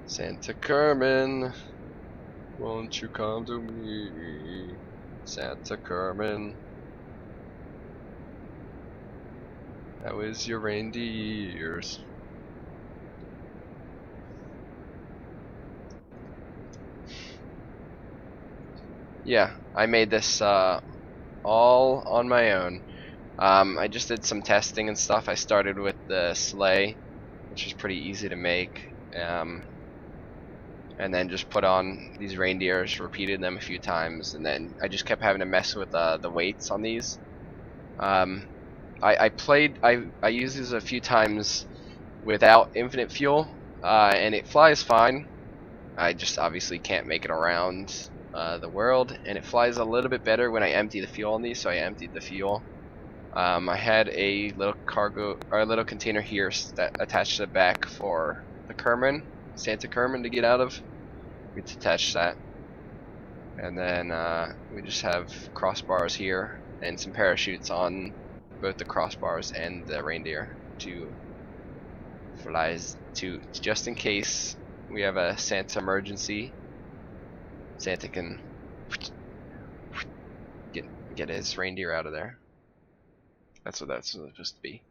Santa Kermin, won't you come to me? Santa Kermin. How is your reindeers? Yeah, I made this all on my own. I just did some testing and stuff. I started with the sleigh, which was pretty easy to make, and then just put on these reindeers, repeated them a few times, and then I just kept having to mess with the weights on these. I used these a few times without infinite fuel, and it flies fine. I just obviously can't make it around the world, and it flies a little bit better when I empty the fuel on these, so I emptied the fuel. I had a little container here that attached to the back for the Kermin, Santa Kermin, to get out of. We attach that, and then we just have crossbars here and some parachutes on both the crossbars and the reindeer to flies to just in case we have a Santa emergency. Santa can get his reindeer out of there. That's what that's supposed to be.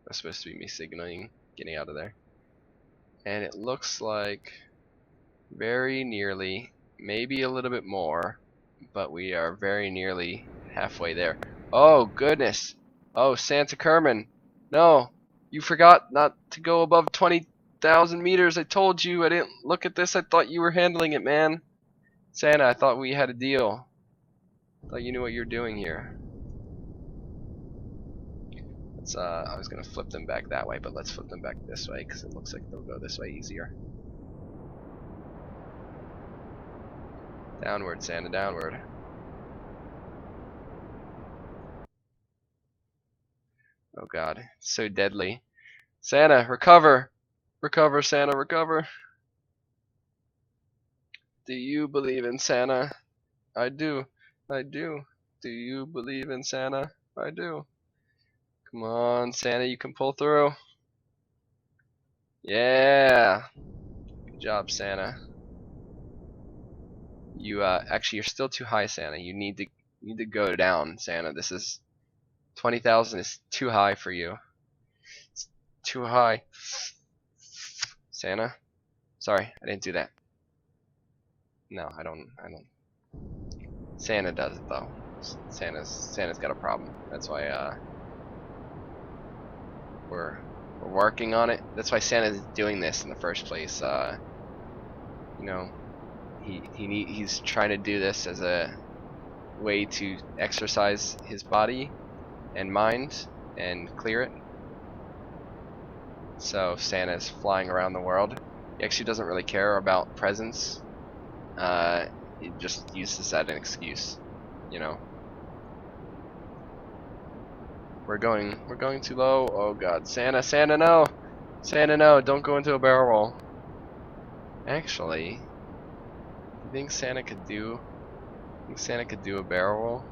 That's supposed to be me signaling getting out of there. And it looks like very nearly, maybe a little bit more, but we are very nearly halfway there. Oh goodness! Oh, Santa Kermin, no, you forgot not to go above 20,000 meters. I told you. I didn't look at this. I thought you were handling it, man. Santa, I thought we had a deal. I thought you knew what you were doing here. I was gonna flip them back that way, but let's flip them back this way because it looks like they'll go this way easier. Downward, Santa, downward. Oh god, it's so deadly. Santa, recover! Recover, Santa, recover! Do you believe in Santa? I do. I do. Do you believe in Santa? I do. Come on, Santa, you can pull through. Yeah! Good job, Santa. You actually, you're still too high, Santa. You You need to go down, Santa. This is 20,000 is too high for you. It's too high. Santa? Sorry, I didn't do that. No, I don't. Santa does it though. Santa's got a problem. That's why we're working on it. That's why Santa's doing this in the first place. You know, he's trying to do this as a way to exercise his body and mind and clear it. So Santa's flying around the world. He actually doesn't really care about presents. He just uses that as an excuse, you know. We're going too low. Oh God, Santa no! Santa no! Don't go into a barrel roll. Actually, you think Santa could do? Think Santa could do a barrel roll?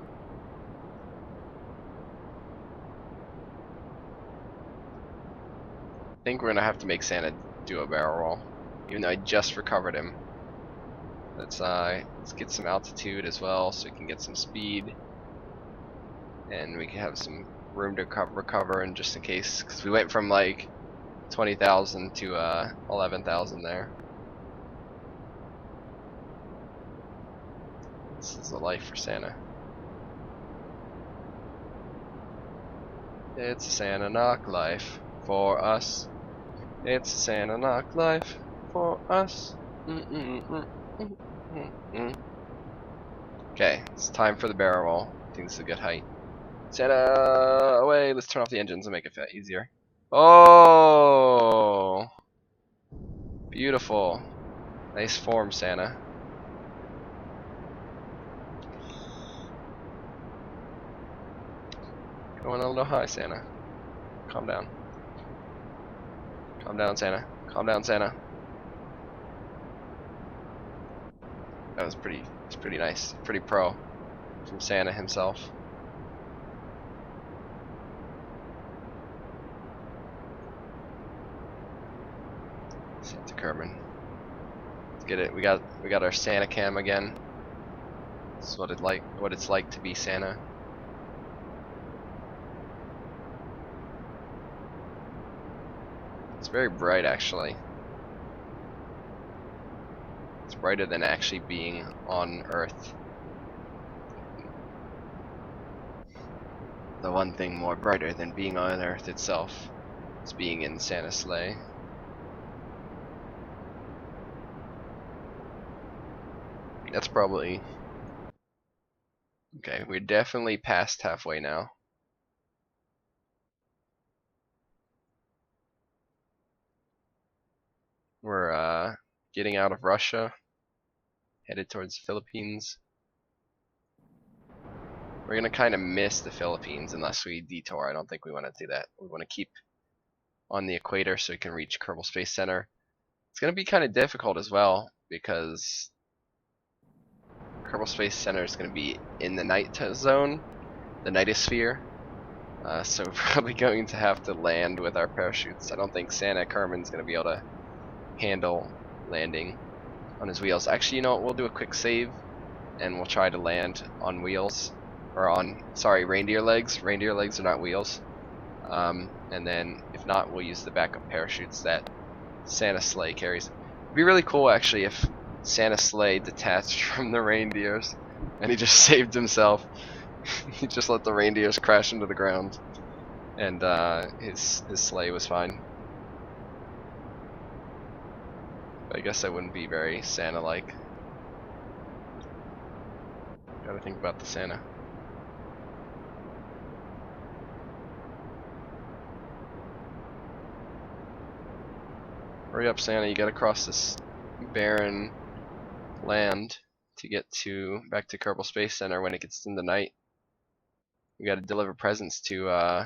I think we're gonna have to make Santa do a barrel roll, even though I just recovered him. Let's get some altitude as well, so we can get some speed, and we can have some room to recover, and just in case, because we went from like 20,000 to 11,000 there. This is the life for Santa. It's a Santa knock life for us. It's a Santa knock life for us. Okay, it's time for the barrel roll. I think this is a good height. Santa, away! Let's turn off the engines and make it easier. Oh, beautiful. Nice form, Santa. Going a little high, Santa. Calm down. Calm down, Santa. Calm down, Santa. That was pretty nice. Pretty pro from Santa himself. Santa Kermin. Let's get it. We got our Santa cam again. This is what it's like to be Santa. It's very bright actually. It's brighter than actually being on Earth. The one thing more brighter than being on Earth itself is being in Santa's sleigh. That's probably... Okay, we're definitely past halfway now. We're getting out of Russia, headed towards the Philippines. We're gonna kind of miss the Philippines unless we detour. I don't think we want to do that. We want to keep on the equator so we can reach Kerbal Space Center. It's gonna be kind of difficult as well because Kerbal Space Center is gonna be in the night zone, the nightosphere. So we're probably going to have to land with our parachutes. I don't think Santa Kermin's gonna be able to handle landing on his wheels. Actually, you know what? We'll do a quick save and we'll try to land on wheels. Or on, sorry, reindeer legs. Reindeer legs are not wheels. And then, if not, we'll use the backup parachutes that Santa's sleigh carries. It'd be really cool, actually, if Santa's sleigh detached from the reindeers and he just saved himself. He just let the reindeers crash into the ground, and his sleigh was fine. But I guess that wouldn't be very Santa-like. Gotta think about the Santa. Hurry up, Santa, you gotta cross this barren land to get back to Kerbal Space Center when it gets in the night. We gotta deliver presents to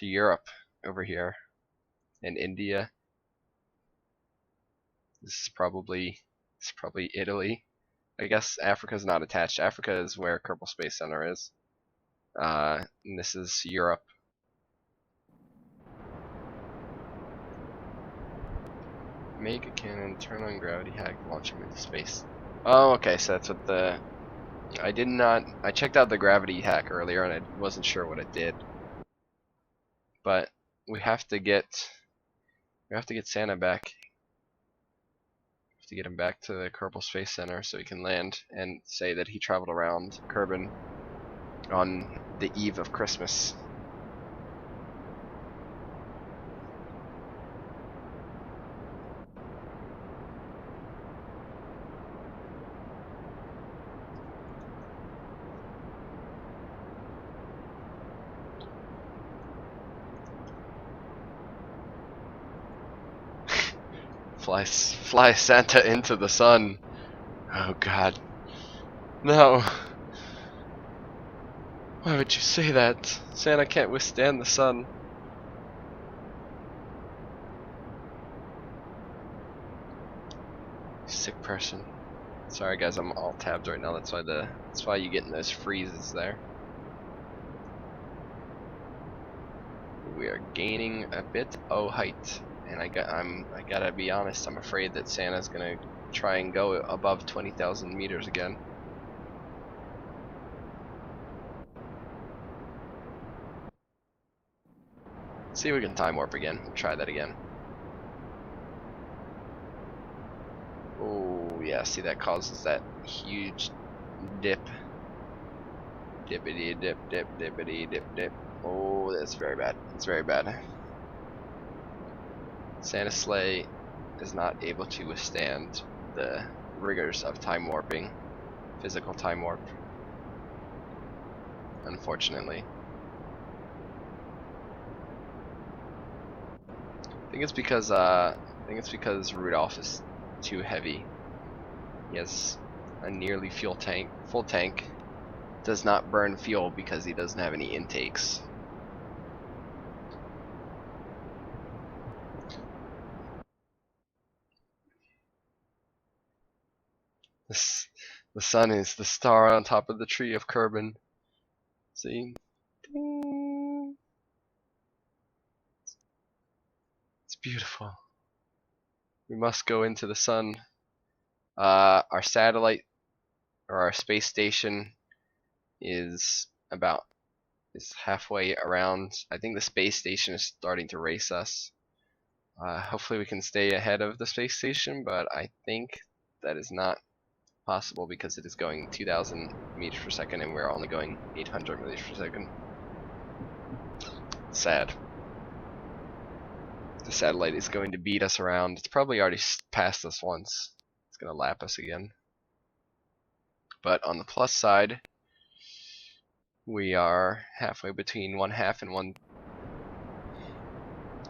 Europe over here, and India. This is probably Italy. I guess Africa's not attached. Africa is where Kerbal Space Center is. And this is Europe. Make a cannon, turn on gravity hack, launch him into space. Oh, okay, so that's what the I did not. I checked out the gravity hack earlier, and I wasn't sure what it did. But we have to get Santa back. We have to get him back to the Kerbal Space Center so he can land and say that he traveled around Kerbin on the eve of Christmas. Fly Santa into the sun. Oh God. No. Why would you say that? Santa can't withstand the sun. Sick person. Sorry guys, I'm all tabbed right now. That's why you get in those freezes there. We are gaining a bit of height, and I gotta be honest. I'm afraid that Santa's gonna try and go above 20,000 meters again. See if we can time warp again. We'll try that again. Oh yeah, see that causes that huge dip. Dippity dip dip dippity dip dip. Oh, that's very bad. It's very bad. Santa's sleigh is not able to withstand the rigors of time warping, physical time warp. Unfortunately. I think it's because Rudolph is too heavy. He has a nearly full tank. Does not burn fuel because he doesn't have any intakes. The sun is the star on top of the tree of Kerbin. See? Ding. It's beautiful. We must go into the sun. Our satellite, or our space station, is halfway around. I think the space station is starting to race us. Hopefully we can stay ahead of the space station, but I think that is not possible because it is going 2,000 meters per second and we're only going 800 meters per second. Sad. The satellite is going to beat us around. It's probably already passed us once. It's going to lap us again. But on the plus side, we are halfway between 1/2 and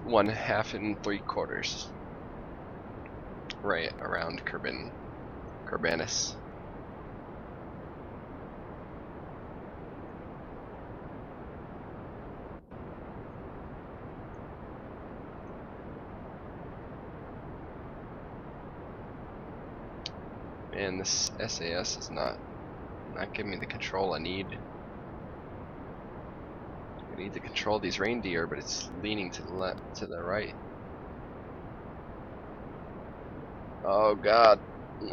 1/2 and 3/4. Right around Kerbanis. And this SAS is not giving me the control I need. I need to control these reindeer, but it's leaning to the left, to the right. Oh God!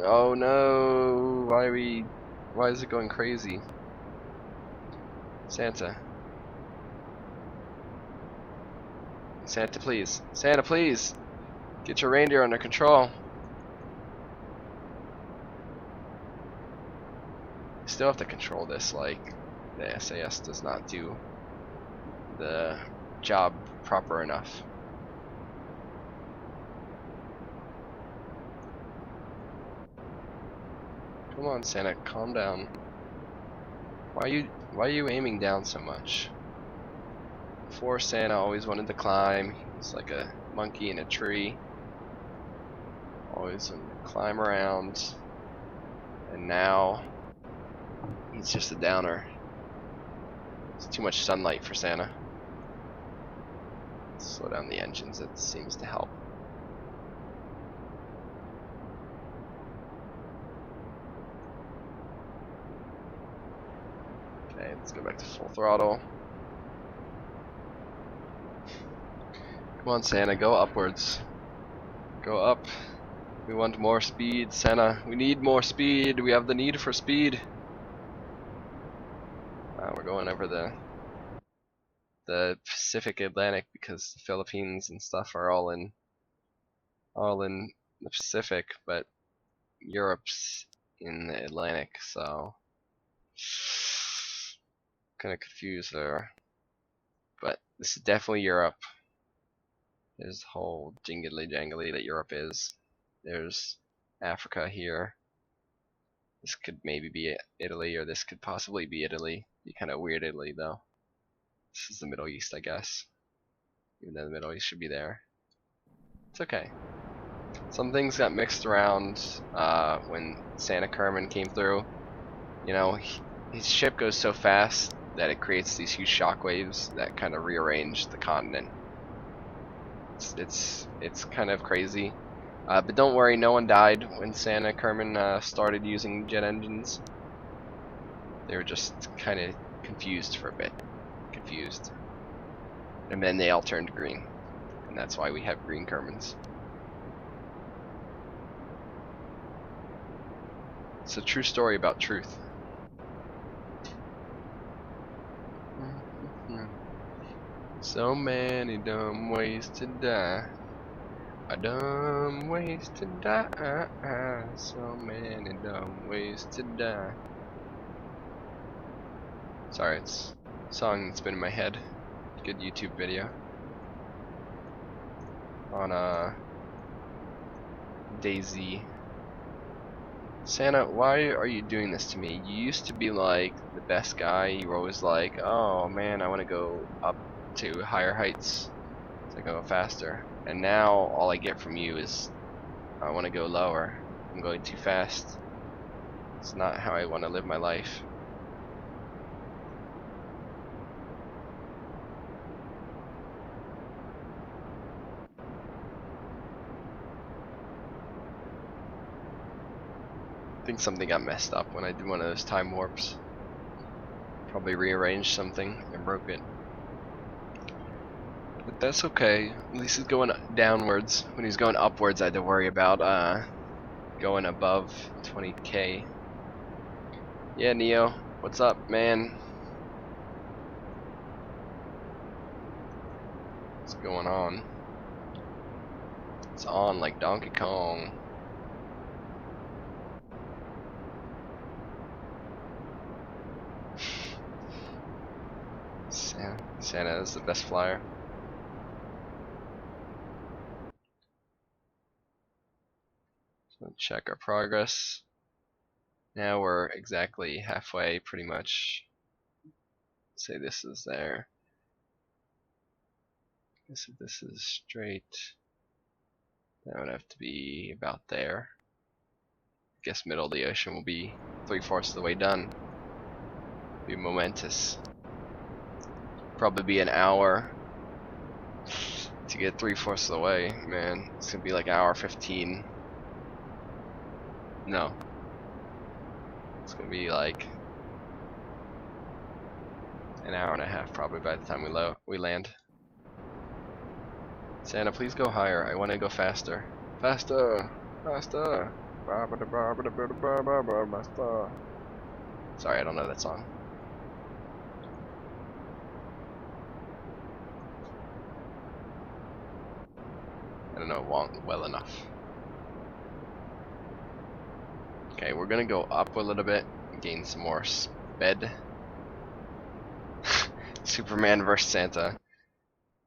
Oh no! Why is it going crazy? Santa, please! Santa, please! Get your reindeer under control. Still have to control this, like the SAS does not do the job proper enough. Come on, Santa, calm down. Why are you aiming down so much? Before, Santa always wanted to climb. He's like a monkey in a tree. Always wanted to climb around. And now he's just a downer. It's too much sunlight for Santa. Slow down the engines, it seems to help. Okay, let's go back to full throttle. Come on, Santa, go upwards. Go up. We want more speed, Santa. We need more speed. We have the need for speed. we're going over the Pacific Atlantic because the Philippines and stuff are all in the Pacific, but Europe's in the Atlantic, so kind of confused there. But this is definitely Europe. There's the whole jingly jangly that Europe is. There's Africa here. This could maybe be Italy, or this could possibly be Italy. Be kind of weird Italy though. This is the Middle East, I guess. Even though the Middle East should be there. It's okay. Some things got mixed around when Santa Kermin came through. You know, his ship goes so fast that it creates these huge shockwaves that kind of rearrange the continent. It's kind of crazy. But don't worry, no one died when Santa Kermin started using jet engines. They were just kind of confused for a bit. Confused. And then they all turned green. And that's why we have green Kermins. It's a true story about truth. So many dumb ways to die. A dumb ways to die. So many dumb ways to die. Sorry, it's a song that's been in my head. Good YouTube video. On Daisy. Santa, why are you doing this to me? You used to be like the best guy. You were always like, oh man, I want to go up to higher heights to go faster. And now all I get from you is I want to go lower. I'm going too fast. It's not how I want to live my life. I think something got messed up when I did one of those time warps. Probably rearranged something and broke it. But that's okay. At least he's going downwards. When he's going upwards, I had to worry about going above 20k. Yeah, Neo, what's up, man? What's going on? It's on like Donkey Kong. Santa is the best flyer. So check our progress. Now we're exactly halfway, pretty much. Say this is there. Guess if this is straight, that would have to be about there. Guess middle of the ocean will be 3/4 of the way done. Be momentous. Probably be an hour to get 3/4 of the way. Man, it's gonna be like hour 15. No, it's gonna be like an hour and a half probably by the time we land. Santa, please go higher. I want to go faster. Faster, faster. Sorry, I don't know that song. I don't know it well enough. Okay, we're gonna go up a little bit, gain some more sped. Superman vs. Santa.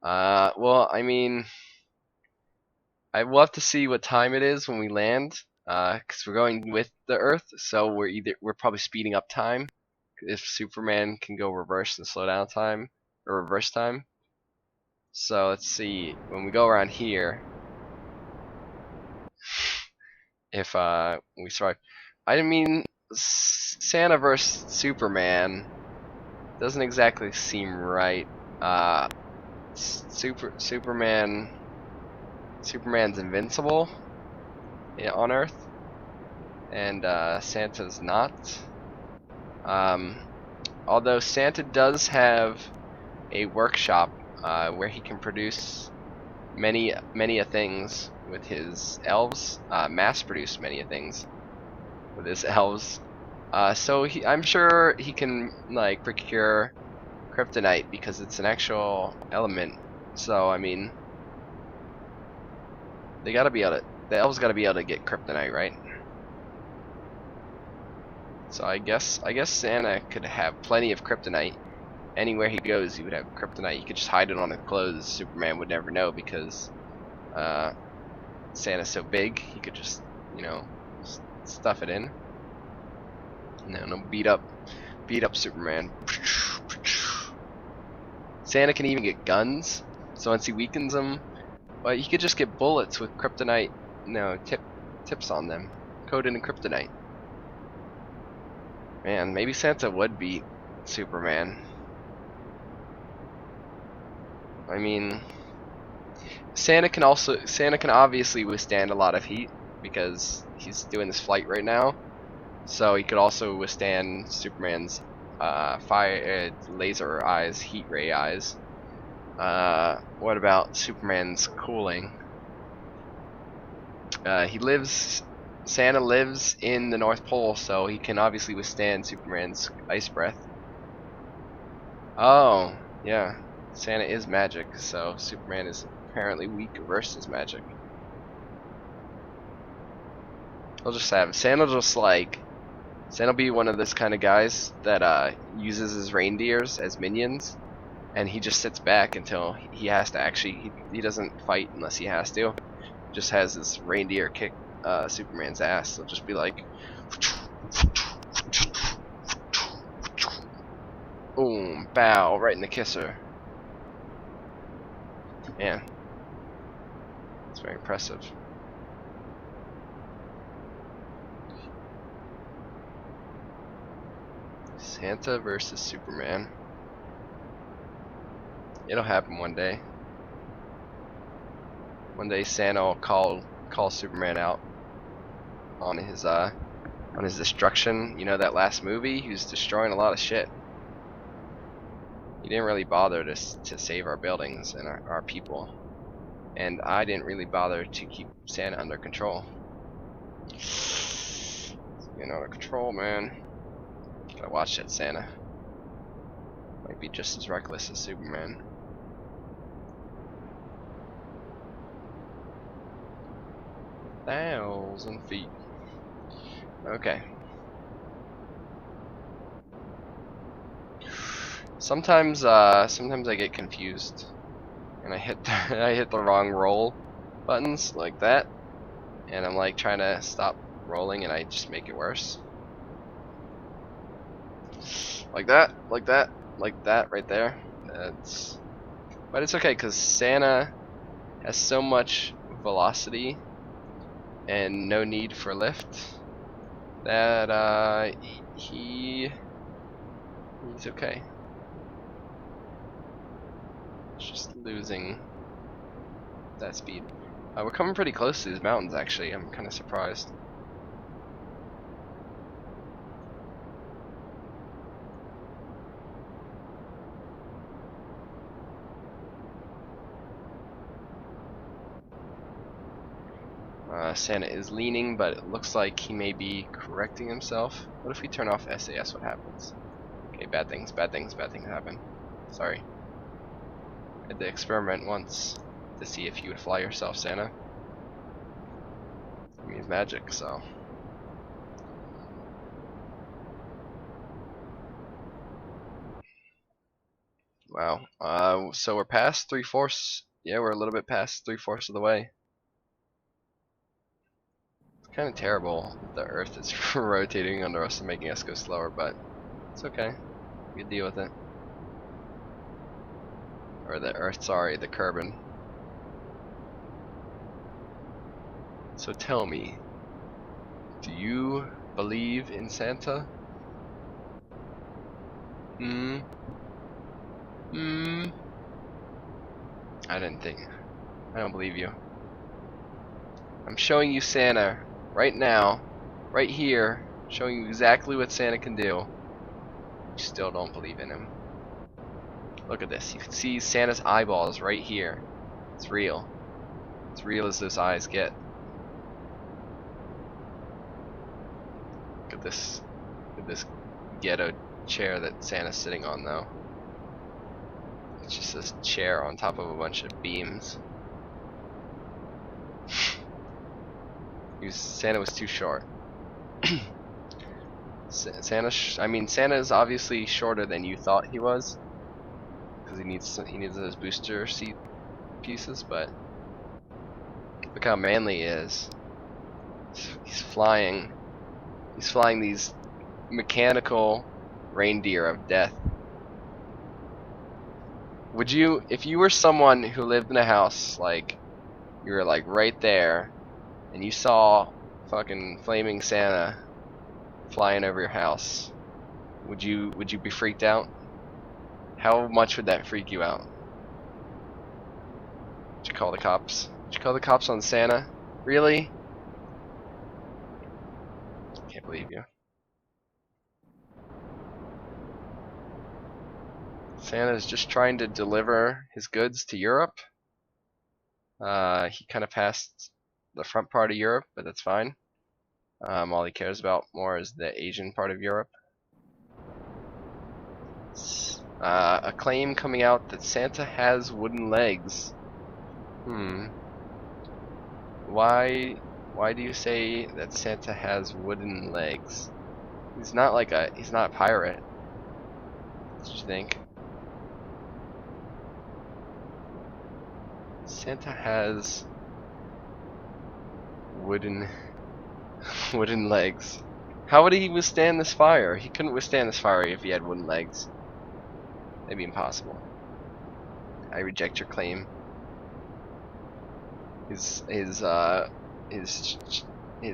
Well, I mean, I will have to see what time it is when we land, because we're going with the Earth, so we're probably speeding up time. If Superman can go reverse and slow down time, or reverse time. So let's see, when we go around here, if we survive. I mean, Santa vs. Superman doesn't exactly seem right. Superman's invincible on Earth, and Santa's not. Although Santa does have a workshop where he can produce many a things with his elves, mass produce many a things with his elves. So I'm sure he can like procure kryptonite because it's an actual element. So I mean, they gotta be able to. The elves gotta be able to get kryptonite, right? So I guess Santa could have plenty of kryptonite. Anywhere he goes, he would have kryptonite. He could just hide it on his clothes. Superman would never know because Santa's so big. He could just, you know, stuff it in. No, beat up Superman. Santa can even get guns. So once he weakens them, well, he could just get bullets with kryptonite. No, tips on them, coated in kryptonite. Man, maybe Santa would beat Superman. I mean, Santa can obviously withstand a lot of heat because he's doing this flight right now. So he could also withstand Superman's fire, laser eyes, heat ray eyes. What about Superman's cooling? Santa lives in the North Pole, so he can obviously withstand Superman's ice breath. Oh, yeah. Santa is magic, so Superman is apparently weak versus magic. I'll just have Santa Santa will be one of those kind of guys that uses his reindeers as minions, and he just sits back until he has to actually. He doesn't fight unless he has to. Just has his reindeer kick Superman's ass. He'll just be like, boom, bow, right in the kisser. Man, it's very impressive. Santa versus Superman. It'll happen one day. One day Santa will call Superman out on his destruction. You know, that last movie, he was destroying a lot of shit. He didn't really bother to save our buildings and our people. And I didn't really bother to keep Santa under control. It's getting out of control, man. Gotta watch that Santa. Might be just as reckless as Superman. Thousand feet. Okay. Sometimes I get confused, and I hit the wrong roll buttons like that, and I'm like trying to stop rolling, and I just make it worse. Like that right there. But it's okay because Santa has so much velocity and no need for lift that he's okay. It's just losing that speed. We're coming pretty close to these mountains, actually. I'm kind of surprised. Santa is leaning, but it looks like he may be correcting himself. What if we turn off SAS? What happens? Okay, bad things happen. Sorry. I had to experiment once to see if you would fly yourself, Santa. It means magic, so. Wow. So we're past 3/4. Yeah, we're a little bit past 3/4 of the way. It's kind of terrible that the Earth is rotating under us and making us go slower, but it's okay. We can deal with it. Or the Earth, sorry, the Kerbin. So tell me, do you believe in Santa? I don't believe you. I'm showing you Santa right now, right here, showing you exactly what Santa can do. You still don't believe in him. Look at this. You can see Santa's eyeballs right here. It's real. It's real as those eyes get. Look at this. With this ghetto chair that Santa's sitting on, though. It's just this chair on top of a bunch of beams. Santa was too short. Santa is obviously shorter than you thought he was, because he needs those booster seat pieces. But look how manly he is. He's flying. He's flying these mechanical reindeer of death. Would you, if you were someone who lived in a house, like you were like right there, and you saw fucking flaming Santa flying over your house, would you be freaked out? How much would that freak you out? Did you call the cops? Did you call the cops on Santa? Really? Can't believe you. Santa's just trying to deliver his goods to Europe. He kind of passed the front part of Europe, but that's fine. All he cares about more is the Asian part of Europe. A claim coming out that Santa has wooden legs. Why do you say that Santa has wooden legs? He's not a pirate. What did you think? Santa has wooden legs. How would he withstand this fire? He couldn't withstand this fire if he had wooden legs. That'd be impossible. I reject your claim. His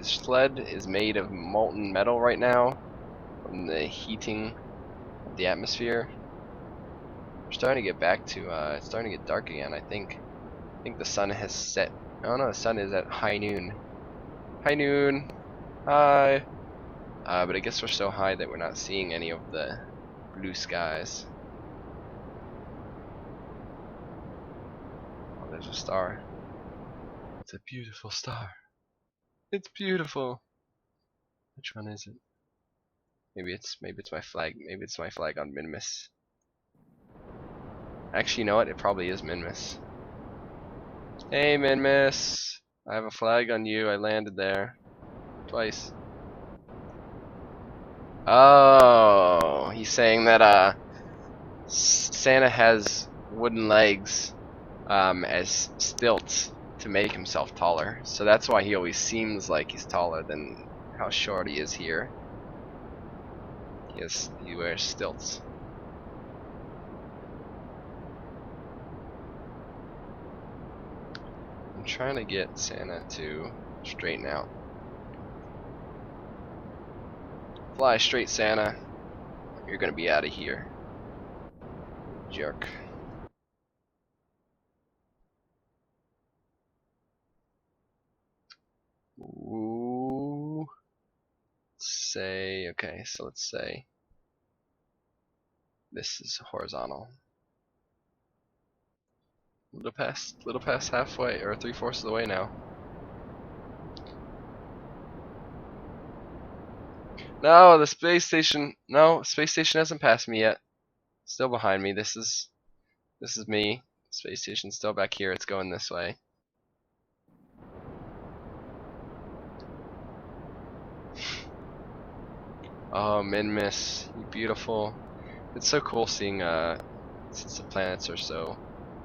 sled is made of molten metal right now from the heating of the atmosphere. We're starting to get back to it's starting to get dark again. I think the sun has set. Oh no, the sun is at high noon. High noon. Hi. But I guess we're so high that we're not seeing any of the blue skies. Oh, there's a star. It's a beautiful star. It's beautiful. Which one is it? Maybe it's my flag. Maybe it's my flag on Minimus. Actually, you know what? It probably is Minimus. Hey, Minimus. I have a flag on you. I landed there twice. Oh, he's saying that Santa has wooden legs as stilts to make himself taller. So that's why he always seems like he's taller than how short he is here. He wears stilts. I'm trying to get Santa to straighten out. Fly straight, Santa. You're gonna be out of here. Jerk. Ooh. Okay, so let's say this is horizontal. Little past halfway, or 3/4 of the way now. No, the space station. No, space station hasn't passed me yet. Still behind me. This is me. Space station's still back here. It's going this way. Oh, Minmus, you beautiful. It's so cool seeing since the planets are so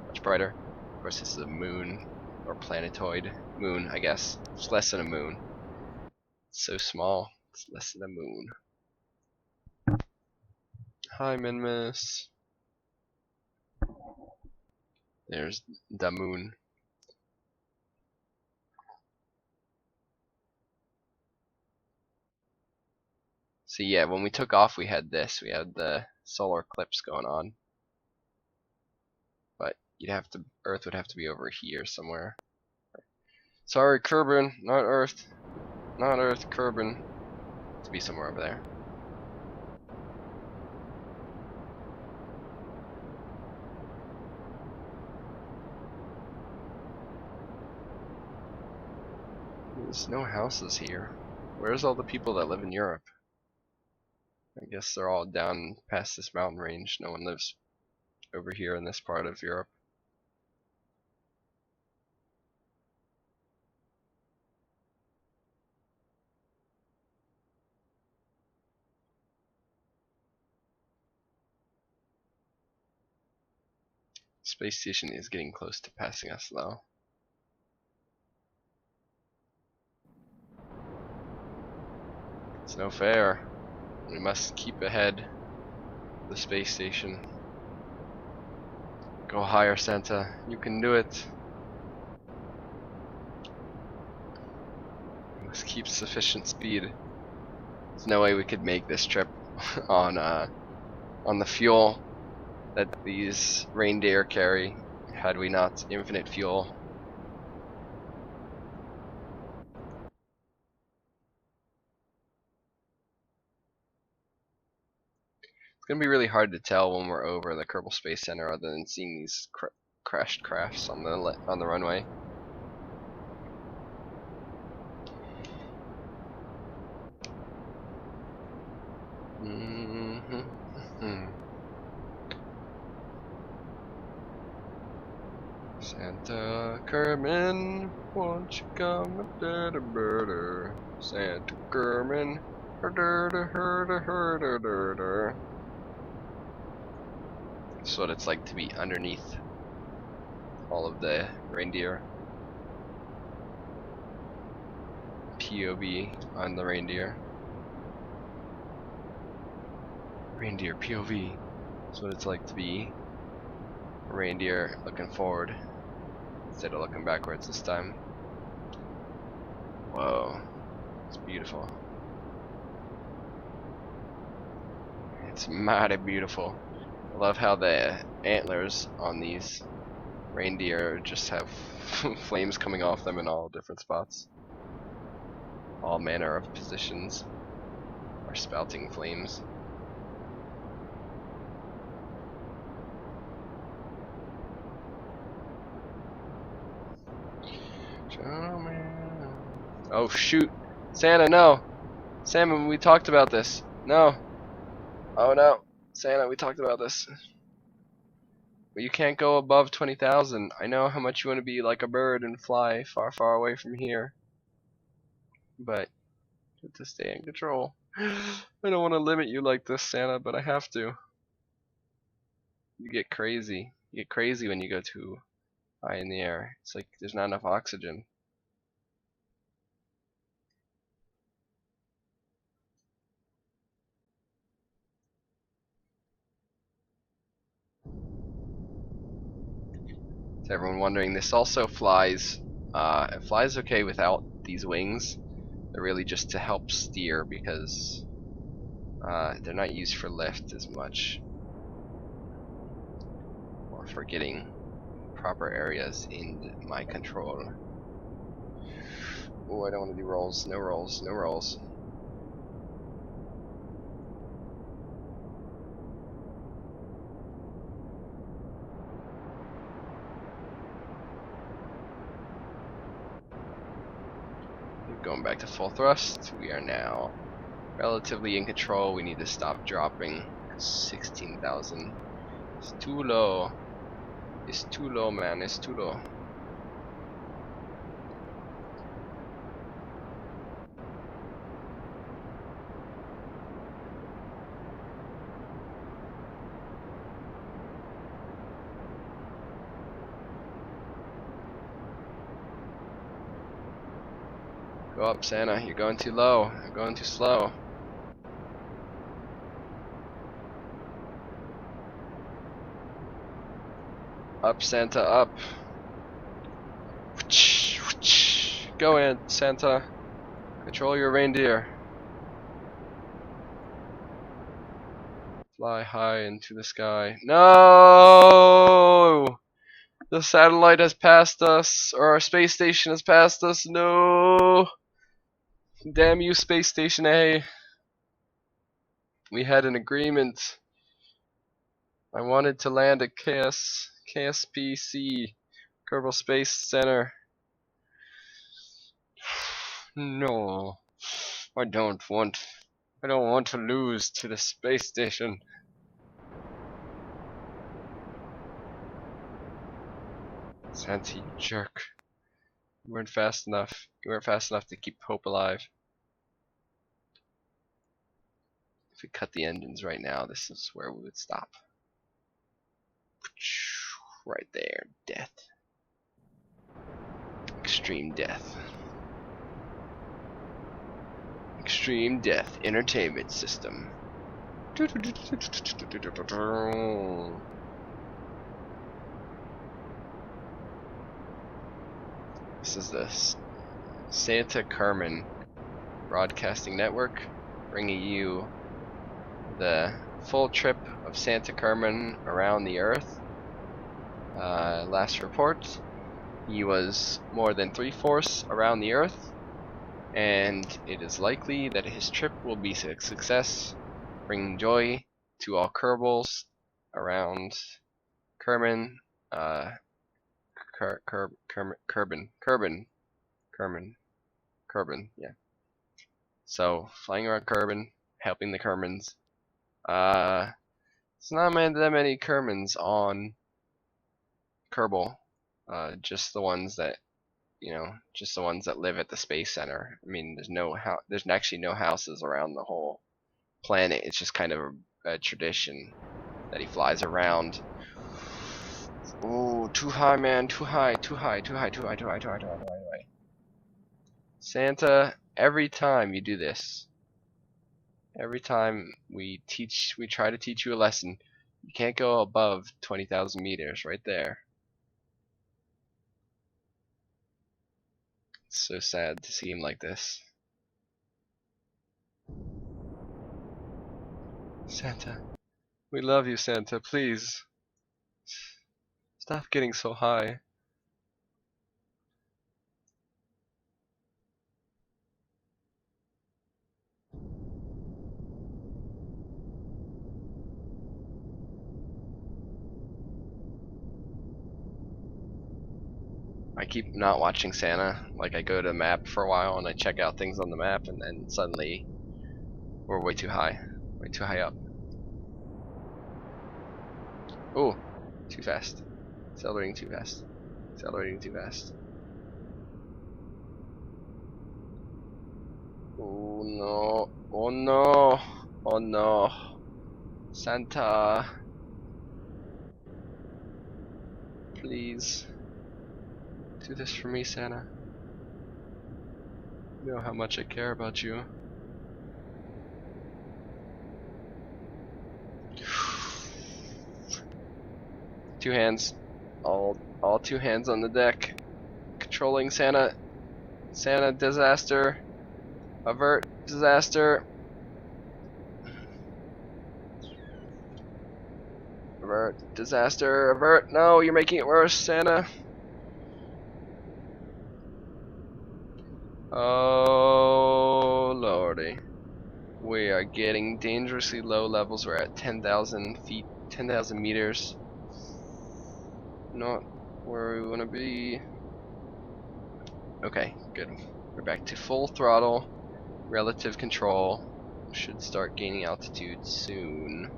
much brighter. Of course, this is a moon or planetoid moon, I guess. It's less than a moon. It's so small. It's less than a moon. Hi, Minmus. There's the moon. So yeah, when we took off, we had this. We had the solar eclipse going on. But Earth would have to be over here somewhere. Sorry, Kerbin, not Earth. Not Earth, Kerbin. To be somewhere over there. There's no houses here. Where's all the people that live in Europe? I guess they're all down past this mountain range. No one lives over here in this part of Europe. Space station is getting close to passing us though. It's no fair. We must keep ahead of the space station. Go higher, Santa. You can do it. We must keep sufficient speed. There's no way we could make this trip on the fuel that these reindeer carry had we not infinite fuel. It's gonna be really hard to tell when we're over the Kerbal Space Center other than seeing these crashed crafts on the runway. Santa Kermin, won't you come a dirty birder? Santa Kermin, herder, herder, herder, herder. That's what it's like to be underneath all of the reindeer. POV on the reindeer. Reindeer POV. That's what it's like to be a reindeer looking forward instead of looking backwards this time. Whoa, it's beautiful. It's mighty beautiful. I love how the antlers on these reindeer just have flames coming off them in all different spots. All manner of positions are spouting flames. Oh shoot! Santa, no! Salmon, we talked about this. No! Oh no! Santa, we talked about this. But you can't go above 20,000. I know how much you want to be like a bird and fly far, far away from here. But you have to stay in control. I don't want to limit you like this, Santa, but I have to. You get crazy. You get crazy when you go too high in the air. It's like there's not enough oxygen. To everyone wondering, this also flies. It flies okay without these wings. They're really just to help steer because they're not used for lift as much or for getting proper areas in my control. Oh, I don't want to do rolls. No rolls. No rolls. Going back to full thrust. We are now relatively in control. We need to stop dropping. 16,000. It's too low. It's too low, man. It's too low. Go up, Santa. You're going too low. You're going too slow. Up, Santa, up. Go in, Santa. Control your reindeer. Fly high into the sky. No! The satellite has passed us, or our space station has passed us. No! Damn you, Space Station A. We had an agreement. I wanted to land at KSPC, Kerbal Space Center. No, I don't want I don't want to lose to the space station. Santa, you jerk. You weren't fast enough. You weren't fast enough to keep Hope alive. If we cut the engines right now, this is where we would stop. Right there, death. Extreme death. Extreme death entertainment system. This is the Santa Kermin Broadcasting Network, bringing you the full trip of Santa Kermin around the Earth. Last report, he was more than 3/4 around the Earth, and it is likely that his trip will be a success, bringing joy to all Kerbals around Kermin. Kerbin, yeah. So, flying around Kerbin, helping the Kermins. It's not that many Kermins on Kerbal. Just the ones that, just the ones that live at the Space Center. I mean, there's actually no houses around the whole planet. It's just kind of a tradition that he flies around. Ooh, too high, man, too high. Santa, every time you do this, every time we try to teach you a lesson, you can't go above 20,000 meters right there. It's so sad to see him like this. Santa, we love you, Santa, please. Stop getting so high. I keep not watching Santa. Like, I go to the map for a while and I check out things on the map, and then suddenly we're way too high up. Ooh, too fast. Accelerating too fast. Oh no, oh no, oh no. Santa, please do this for me, Santa. You know how much I care about you. Two hands, all two hands on the deck, controlling Santa. Santa, disaster, avert disaster. Avert disaster, avert. No, you're making it worse, Santa. Oh lordy, we are getting dangerously low levels. We're at 10,000 feet, 10,000 meters. Not where we want to be. Okay, good. We're back to full throttle. Relative control. Should start gaining altitude soon.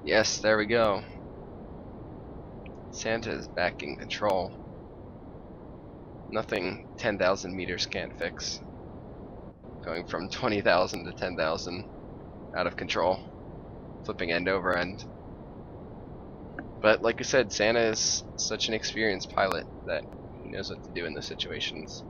Yes, there we go. Santa is back in control. Nothing 10,000 meters can't fix. Going from 20,000 to 10,000. Out of control. Flipping end over end. But like I said, Santa is such an experienced pilot that he knows what to do in those situations.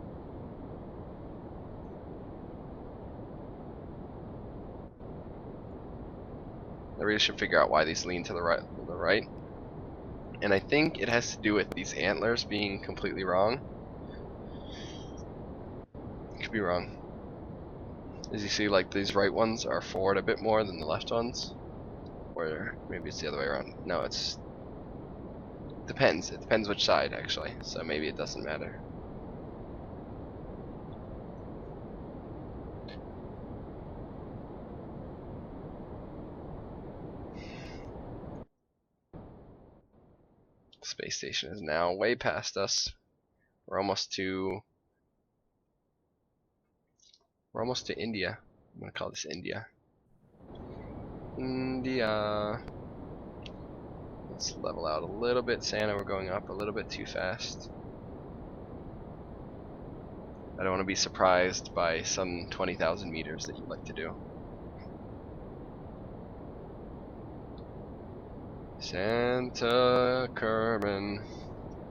I really should figure out why these lean to the right. And I think it has to do with these antlers being completely wrong. Could be wrong. As you see, like, these right ones are forward a bit more than the left ones. Or maybe it's the other way around. No, it depends. It depends which side, actually. So maybe it doesn't matter. Space station is now way past us. We're almost to India. I'm gonna call this India. India. Let's level out a little bit, Santa. We're going up a little bit too fast. I don't want to be surprised by some 20,000 meters that you like to do. Santa Kermin,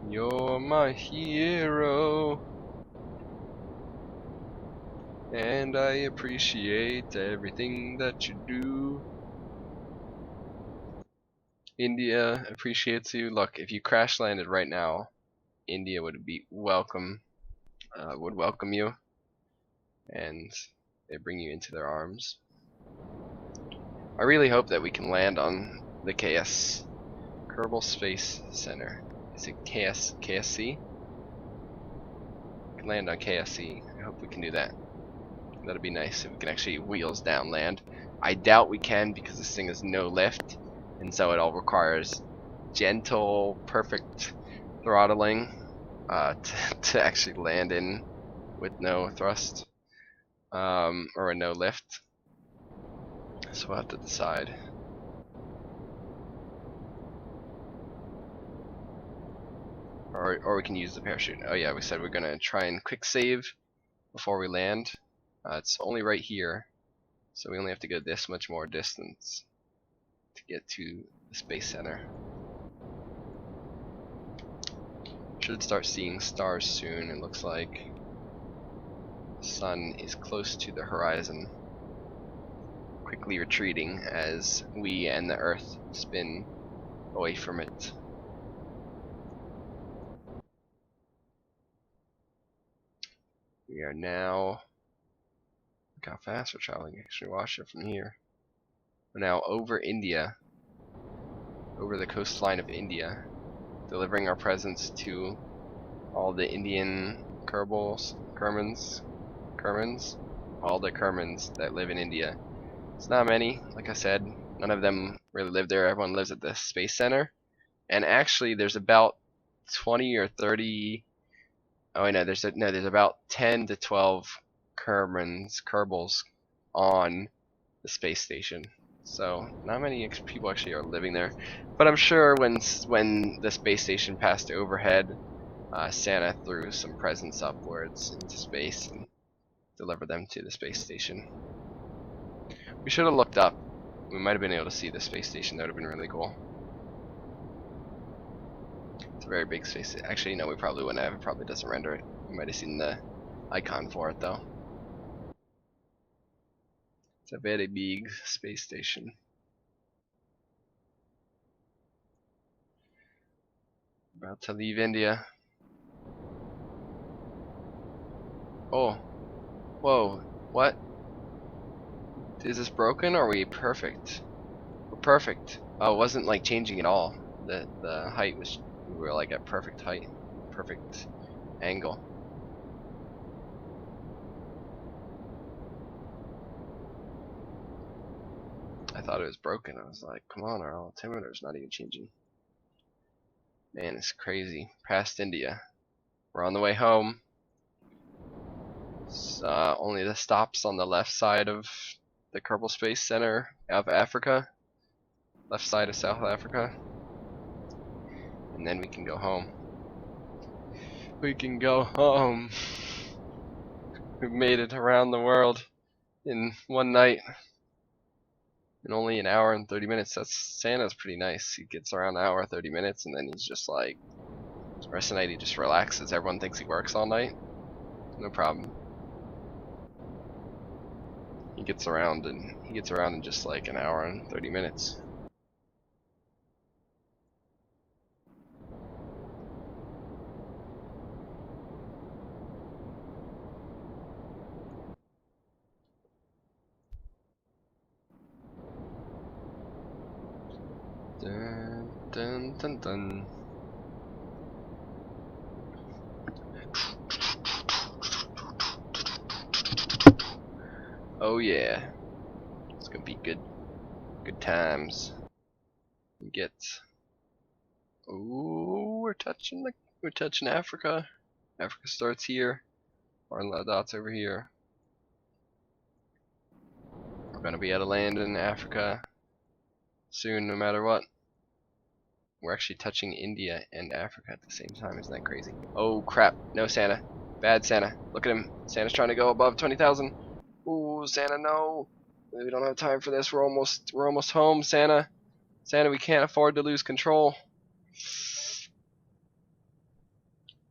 you're my hero, and I appreciate everything that you do. India appreciates you. Look, if you crash landed right now, India would be would welcome you, and they bring you into their arms. I really hope that we can land on the Kerbal Space Center. Is it KSC? We can land on KSC. I hope we can do that. That'd be nice if we can actually wheels down land. I doubt we can because this thing is no lift, and so it all requires gentle, perfect throttling to actually land in with no thrust or no lift. So we'll have to decide. Or we can use the parachute. Oh yeah, we said we're gonna try and quick save before we land. It's only right here, so we only have to go this much more distance to get to the Space Center. Should start seeing stars soon, it looks like. The sun is close to the horizon, quickly retreating as we and the Earth spin away from it. We are now, look how fast we're traveling. Actually watch it from here. We're now over India, over the coastline of India, delivering our presents to all the Indian Kermins, all the Kermins that live in India. It's not many, like I said, none of them really live there. Everyone lives at the Space Center, and actually there's about 20 or 30. Oh no, there's about 10 to 12 Kerbals on the space station. So not many people actually are living there, but I'm sure when the space station passed overhead, Santa threw some presents upwards into space and delivered them to the space station. We should have looked up. We might have been able to see the space station. That would have been really cool. It's a very big space. Actually, no, we probably wouldn't have. It probably doesn't render it. We might have seen the icon for it though. It's a very big space station. About to leave India. Oh, whoa, what? Is this broken or are we perfect? We're perfect. Oh, it wasn't like changing at all. The height was, we were like at perfect height, perfect angle. I thought it was broken. I was like, come on, our altimeter's not even changing. Man, it's crazy. Past India. We're on the way home. It's, only the stops on the left side of the Kerbal Space Center of Africa. Left side of South Africa. And then we can go home. We can go home. We've made it around the world in one night. In only an hour and 30 minutes. Santa's pretty nice. He gets around an hour 30 minutes and then he's just like, the rest of the night he just relaxes. Everyone thinks he works all night. No problem. He gets around in just like an hour and 30 minutes. Dun, dun, dun, dun. Oh yeah, it's gonna be good times. We get, ooh, we're touching Africa. Africa starts here. Our dot's over here. We're gonna be able to land in Africa soon, no matter what. We're actually touching India and Africa at the same time. Isn't that crazy? Oh crap! No Santa. Bad Santa. Look at him. Santa's trying to go above 20,000. Ooh, Santa, no. We don't have time for this. We're almost home, Santa. Santa, we can't afford to lose control.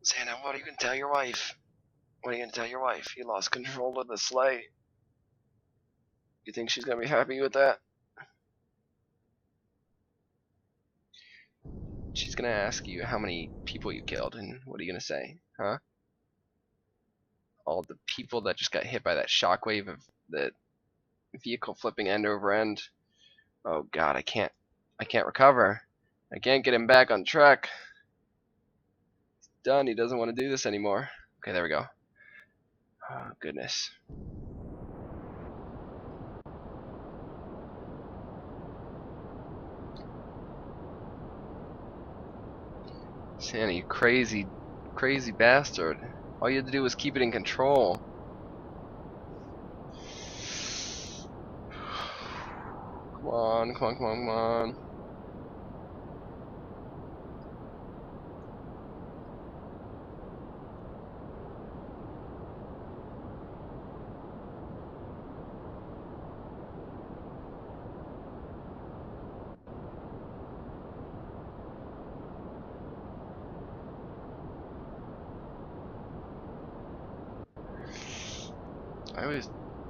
Santa, what are you gonna tell your wife? What are you gonna tell your wife? You lost control of the sleigh. You think she's gonna be happy with that? She's gonna ask you how many people you killed, and what are you gonna say? Huh? All the people that just got hit by that shockwave of the vehicle flipping end over end. Oh god, I can't recover. I can't get him back on track. He's done. He doesn't want to do this anymore. Okay, there we go. Oh goodness. Santa, you crazy bastard. All you had to do was keep it in control. Come on, come on, come on, come on.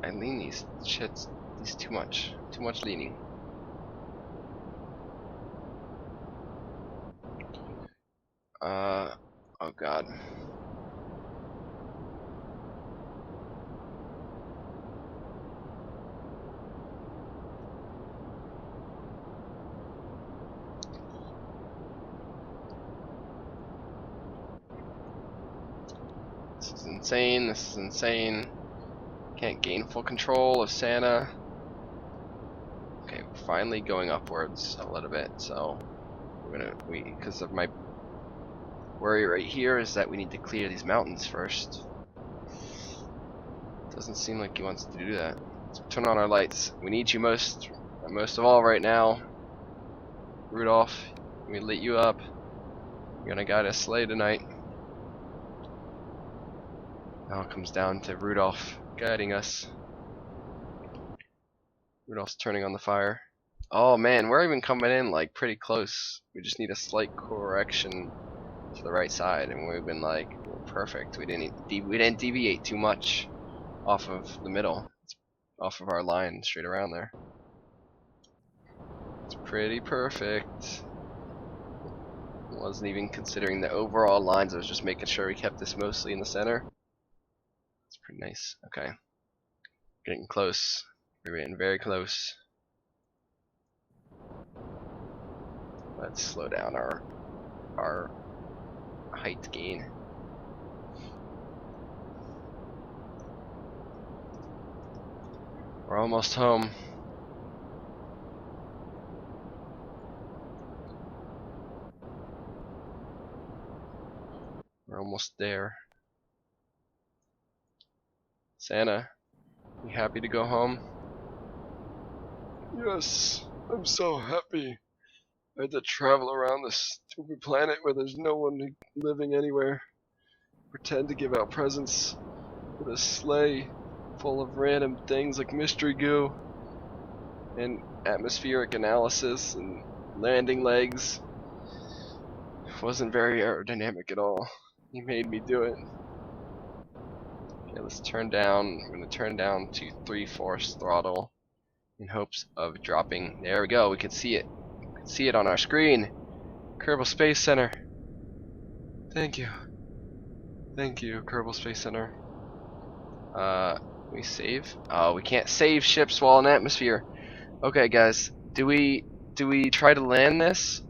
I lean these shits, these too much leaning. Oh god. This is insane, this is insane. Can't gain full control of Santa. Okay, we're finally going upwards a little bit, so because of my worry right here is that we need to clear these mountains first. Doesn't seem like he wants to do that. Let's turn on our lights. We need you most of all right now. Rudolph, we lit you up. You're gonna guide a sleigh tonight. Now it comes down to Rudolph guiding us. Rudolph's turning on the fire. Oh man, we're even coming in like pretty close. We just need a slight correction to the right side, and we've been like, well, perfect. We didn't deviate too much off of the middle, off of our line straight around there. It's pretty perfect. Wasn't even considering the overall lines. I was just making sure we kept this mostly in the center. It's pretty nice. Okay, getting close. We're getting very close. Let's slow down our height gain. We're almost home. We're almost there. Santa, you happy to go home? Yes, I'm so happy. I had to travel around this stupid planet where there's no one living anywhere. Pretend to give out presents with a sleigh full of random things like mystery goo and atmospheric analysis and landing legs. Wasn't very aerodynamic at all. He made me do it. Okay, let's turn down. I'm gonna turn down to 3/4 throttle in hopes of dropping. There we go. We can see it. We can see it on our screen. Kerbal Space Center. Thank you. Thank you, Kerbal Space Center. We save? Oh, we can't save ships while in atmosphere. Okay, guys. Do we try to land this,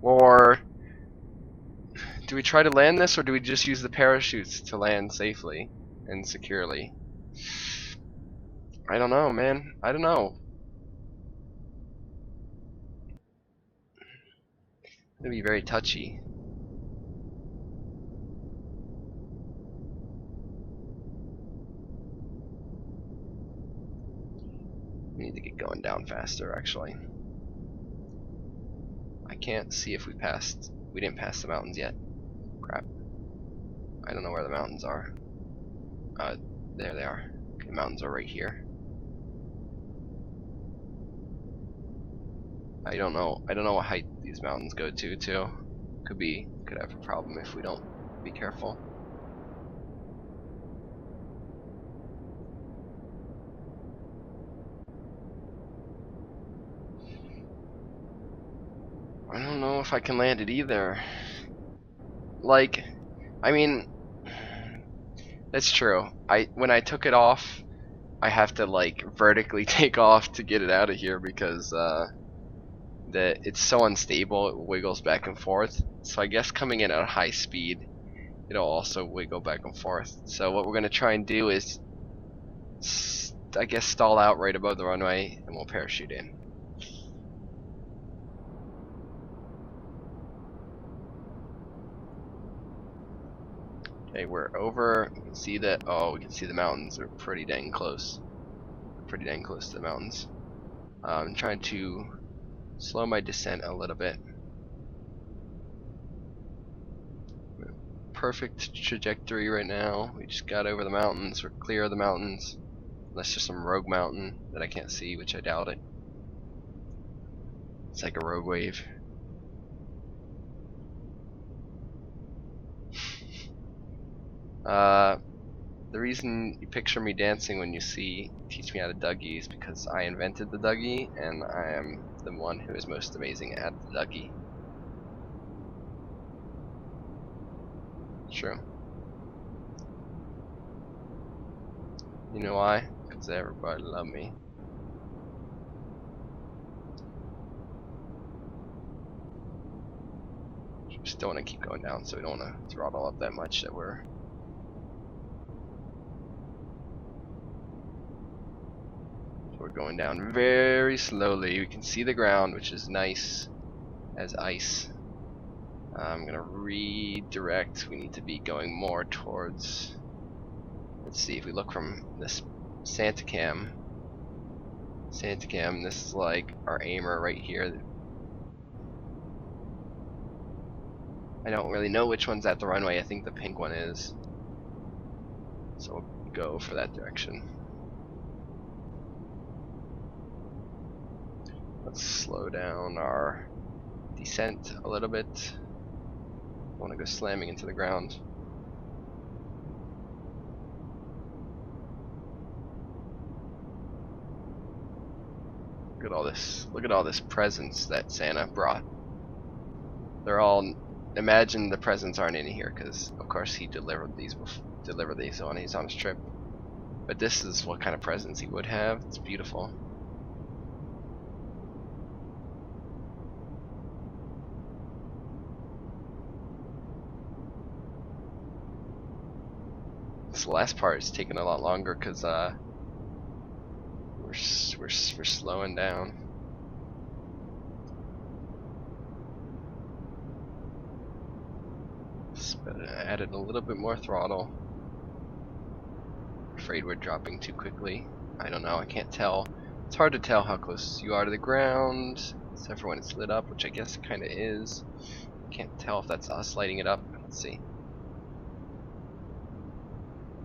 or do we try to land this, or do we just use the parachutes to land safely and securely? I don't know, man. I don't know. It's gonna be very touchy. We need to get going down faster, actually. I can't see if we passed. We didn't pass the mountains yet. Crap. I don't know where the mountains are. There they are. Okay, the mountains are right here. I don't know what height these mountains go to, too. Could have a problem if we don't be careful. I don't know if I can land it either. Like, I mean, that's true. When I took it off, I have to like vertically take off to get it out of here because it's so unstable. It wiggles back and forth. So I guess coming in at a high speed, it'll also wiggle back and forth. So what we're gonna try and do is, I guess, stall out right above the runway, and we'll parachute in. Okay, we're over. We can see that. Oh, we can see the mountains are pretty dang close. Pretty dang close to the mountains. I'm trying to slow my descent a little bit. Perfect trajectory right now. We just got over the mountains. We're clear of the mountains. Unless there's some rogue mountain that I can't see, which I doubt it. It's like a rogue wave. The reason you picture me dancing when you teach me how to Dougie is because I invented the Dougie, and I am the one who is most amazing at the Dougie. True. You know why? Because everybody love me. Just don't want to keep going down, so we don't want to throttle up that much that we're going down very slowly. We can see the ground, which is nice as ice. I'm gonna redirect. We need to be going more towards. Let's see if we look from this Santa Kermin. This is like our aimer right here. I don't really know which one's at the runway. I think the pink one is. So we'll go for that direction. Let's slow down our descent a little bit. I want to go slamming into the ground. Look at all this presents that Santa brought. They're all, imagine the presents aren't in here because of course he delivered these on his trip. But this is what kind of presents he would have. It's beautiful. This last part is taking a lot longer because we're slowing down. Added a little bit more throttle. Afraid we're dropping too quickly. I don't know. I can't tell. It's hard to tell how close you are to the ground, except for when it's lit up, which I guess it kind of is. Can't tell if that's us lighting it up. Let's see.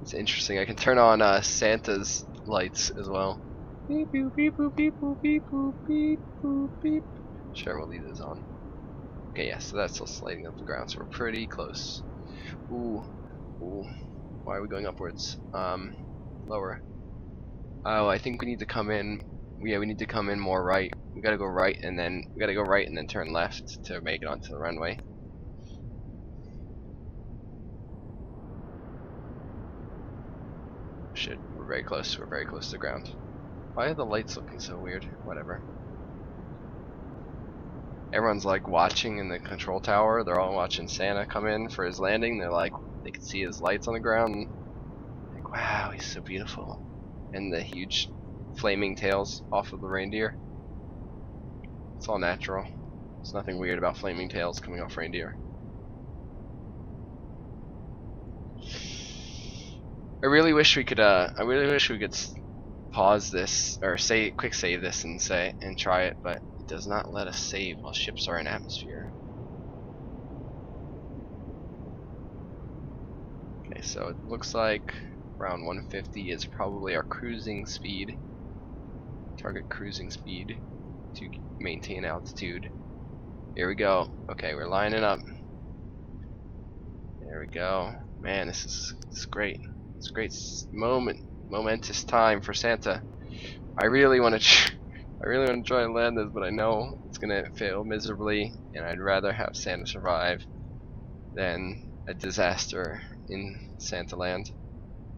It's interesting. I can turn on Santa's lights as well. Beep boop beep boop beep boop beep boop beep boop beep. Sure, we'll leave this on. Okay, yeah, so that's still lighting up the ground, so we're pretty close. Ooh, ooh. Why are we going upwards? Lower. Oh, I think we need to come in. Yeah, we need to come in more right. We gotta go right and then turn left to make it onto the runway. Shit, we're very close. We're very close to the ground. Why are the lights looking so weird? Whatever. Everyone's like watching in the control tower. They're all watching Santa come in for his landing. They're like, they can see his lights on the ground. Like, wow, he's so beautiful. And the huge flaming tails off of the reindeer. It's all natural. There's nothing weird about flaming tails coming off reindeer. I really wish we could pause this or quick save this and try it, but it does not let us save while ships are in atmosphere. Okay, so it looks like around 150 is probably our cruising speed, target cruising speed to maintain altitude. Here we go. Okay, we're lining up. There we go. Man, this is great. It's a great momentous time for Santa. I really want to try and land this, but I know it's gonna fail miserably, and I'd rather have Santa survive than a disaster in Santa Land.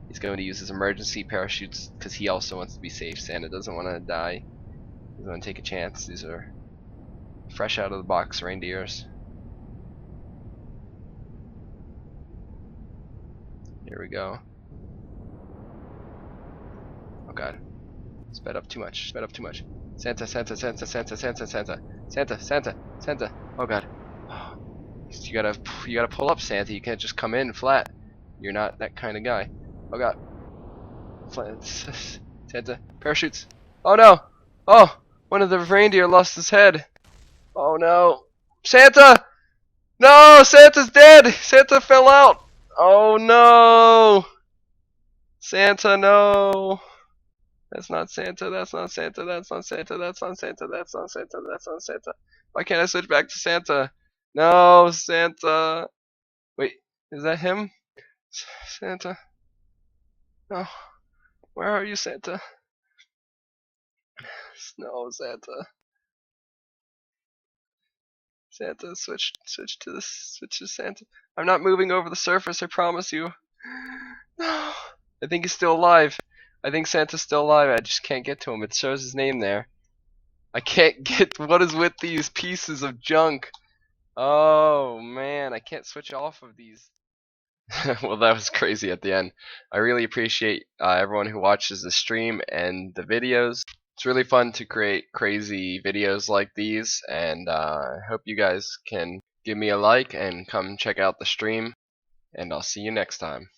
He's going to use his emergency parachutes because he also wants to be safe. Santa doesn't want to die. He doesn't want to take a chance. These are fresh out of the box reindeers. Here we go. Oh god. Sped up too much. Sped up too much. Santa, Santa, Santa, Santa, Santa, Santa, Santa, Santa, Santa. Oh god. You gotta pull up, Santa. You can't just come in flat. You're not that kind of guy. Oh god. Santa. Parachutes. Oh no! Oh! One of the reindeer lost his head. Oh no. Santa! No! Santa's dead! Santa fell out! Oh no! Santa, no! That's not Santa, that's not Santa, that's not Santa, that's not Santa, that's not Santa, that's not Santa. Why can't I switch back to Santa? No, Santa. Wait, is that him? Santa. No. Where are you, Santa? No, Santa. Santa, switch to Santa. I'm not moving over the surface, I promise you. No. I think he's still alive. I think Santa's still alive. I just can't get to him. It shows his name there. I can't get. What is with these pieces of junk? Oh man, I can't switch off of these. Well, that was crazy at the end. I really appreciate everyone who watches the stream and the videos. It's really fun to create crazy videos like these, and I hope you guys can give me a like and come check out the stream, and I'll see you next time.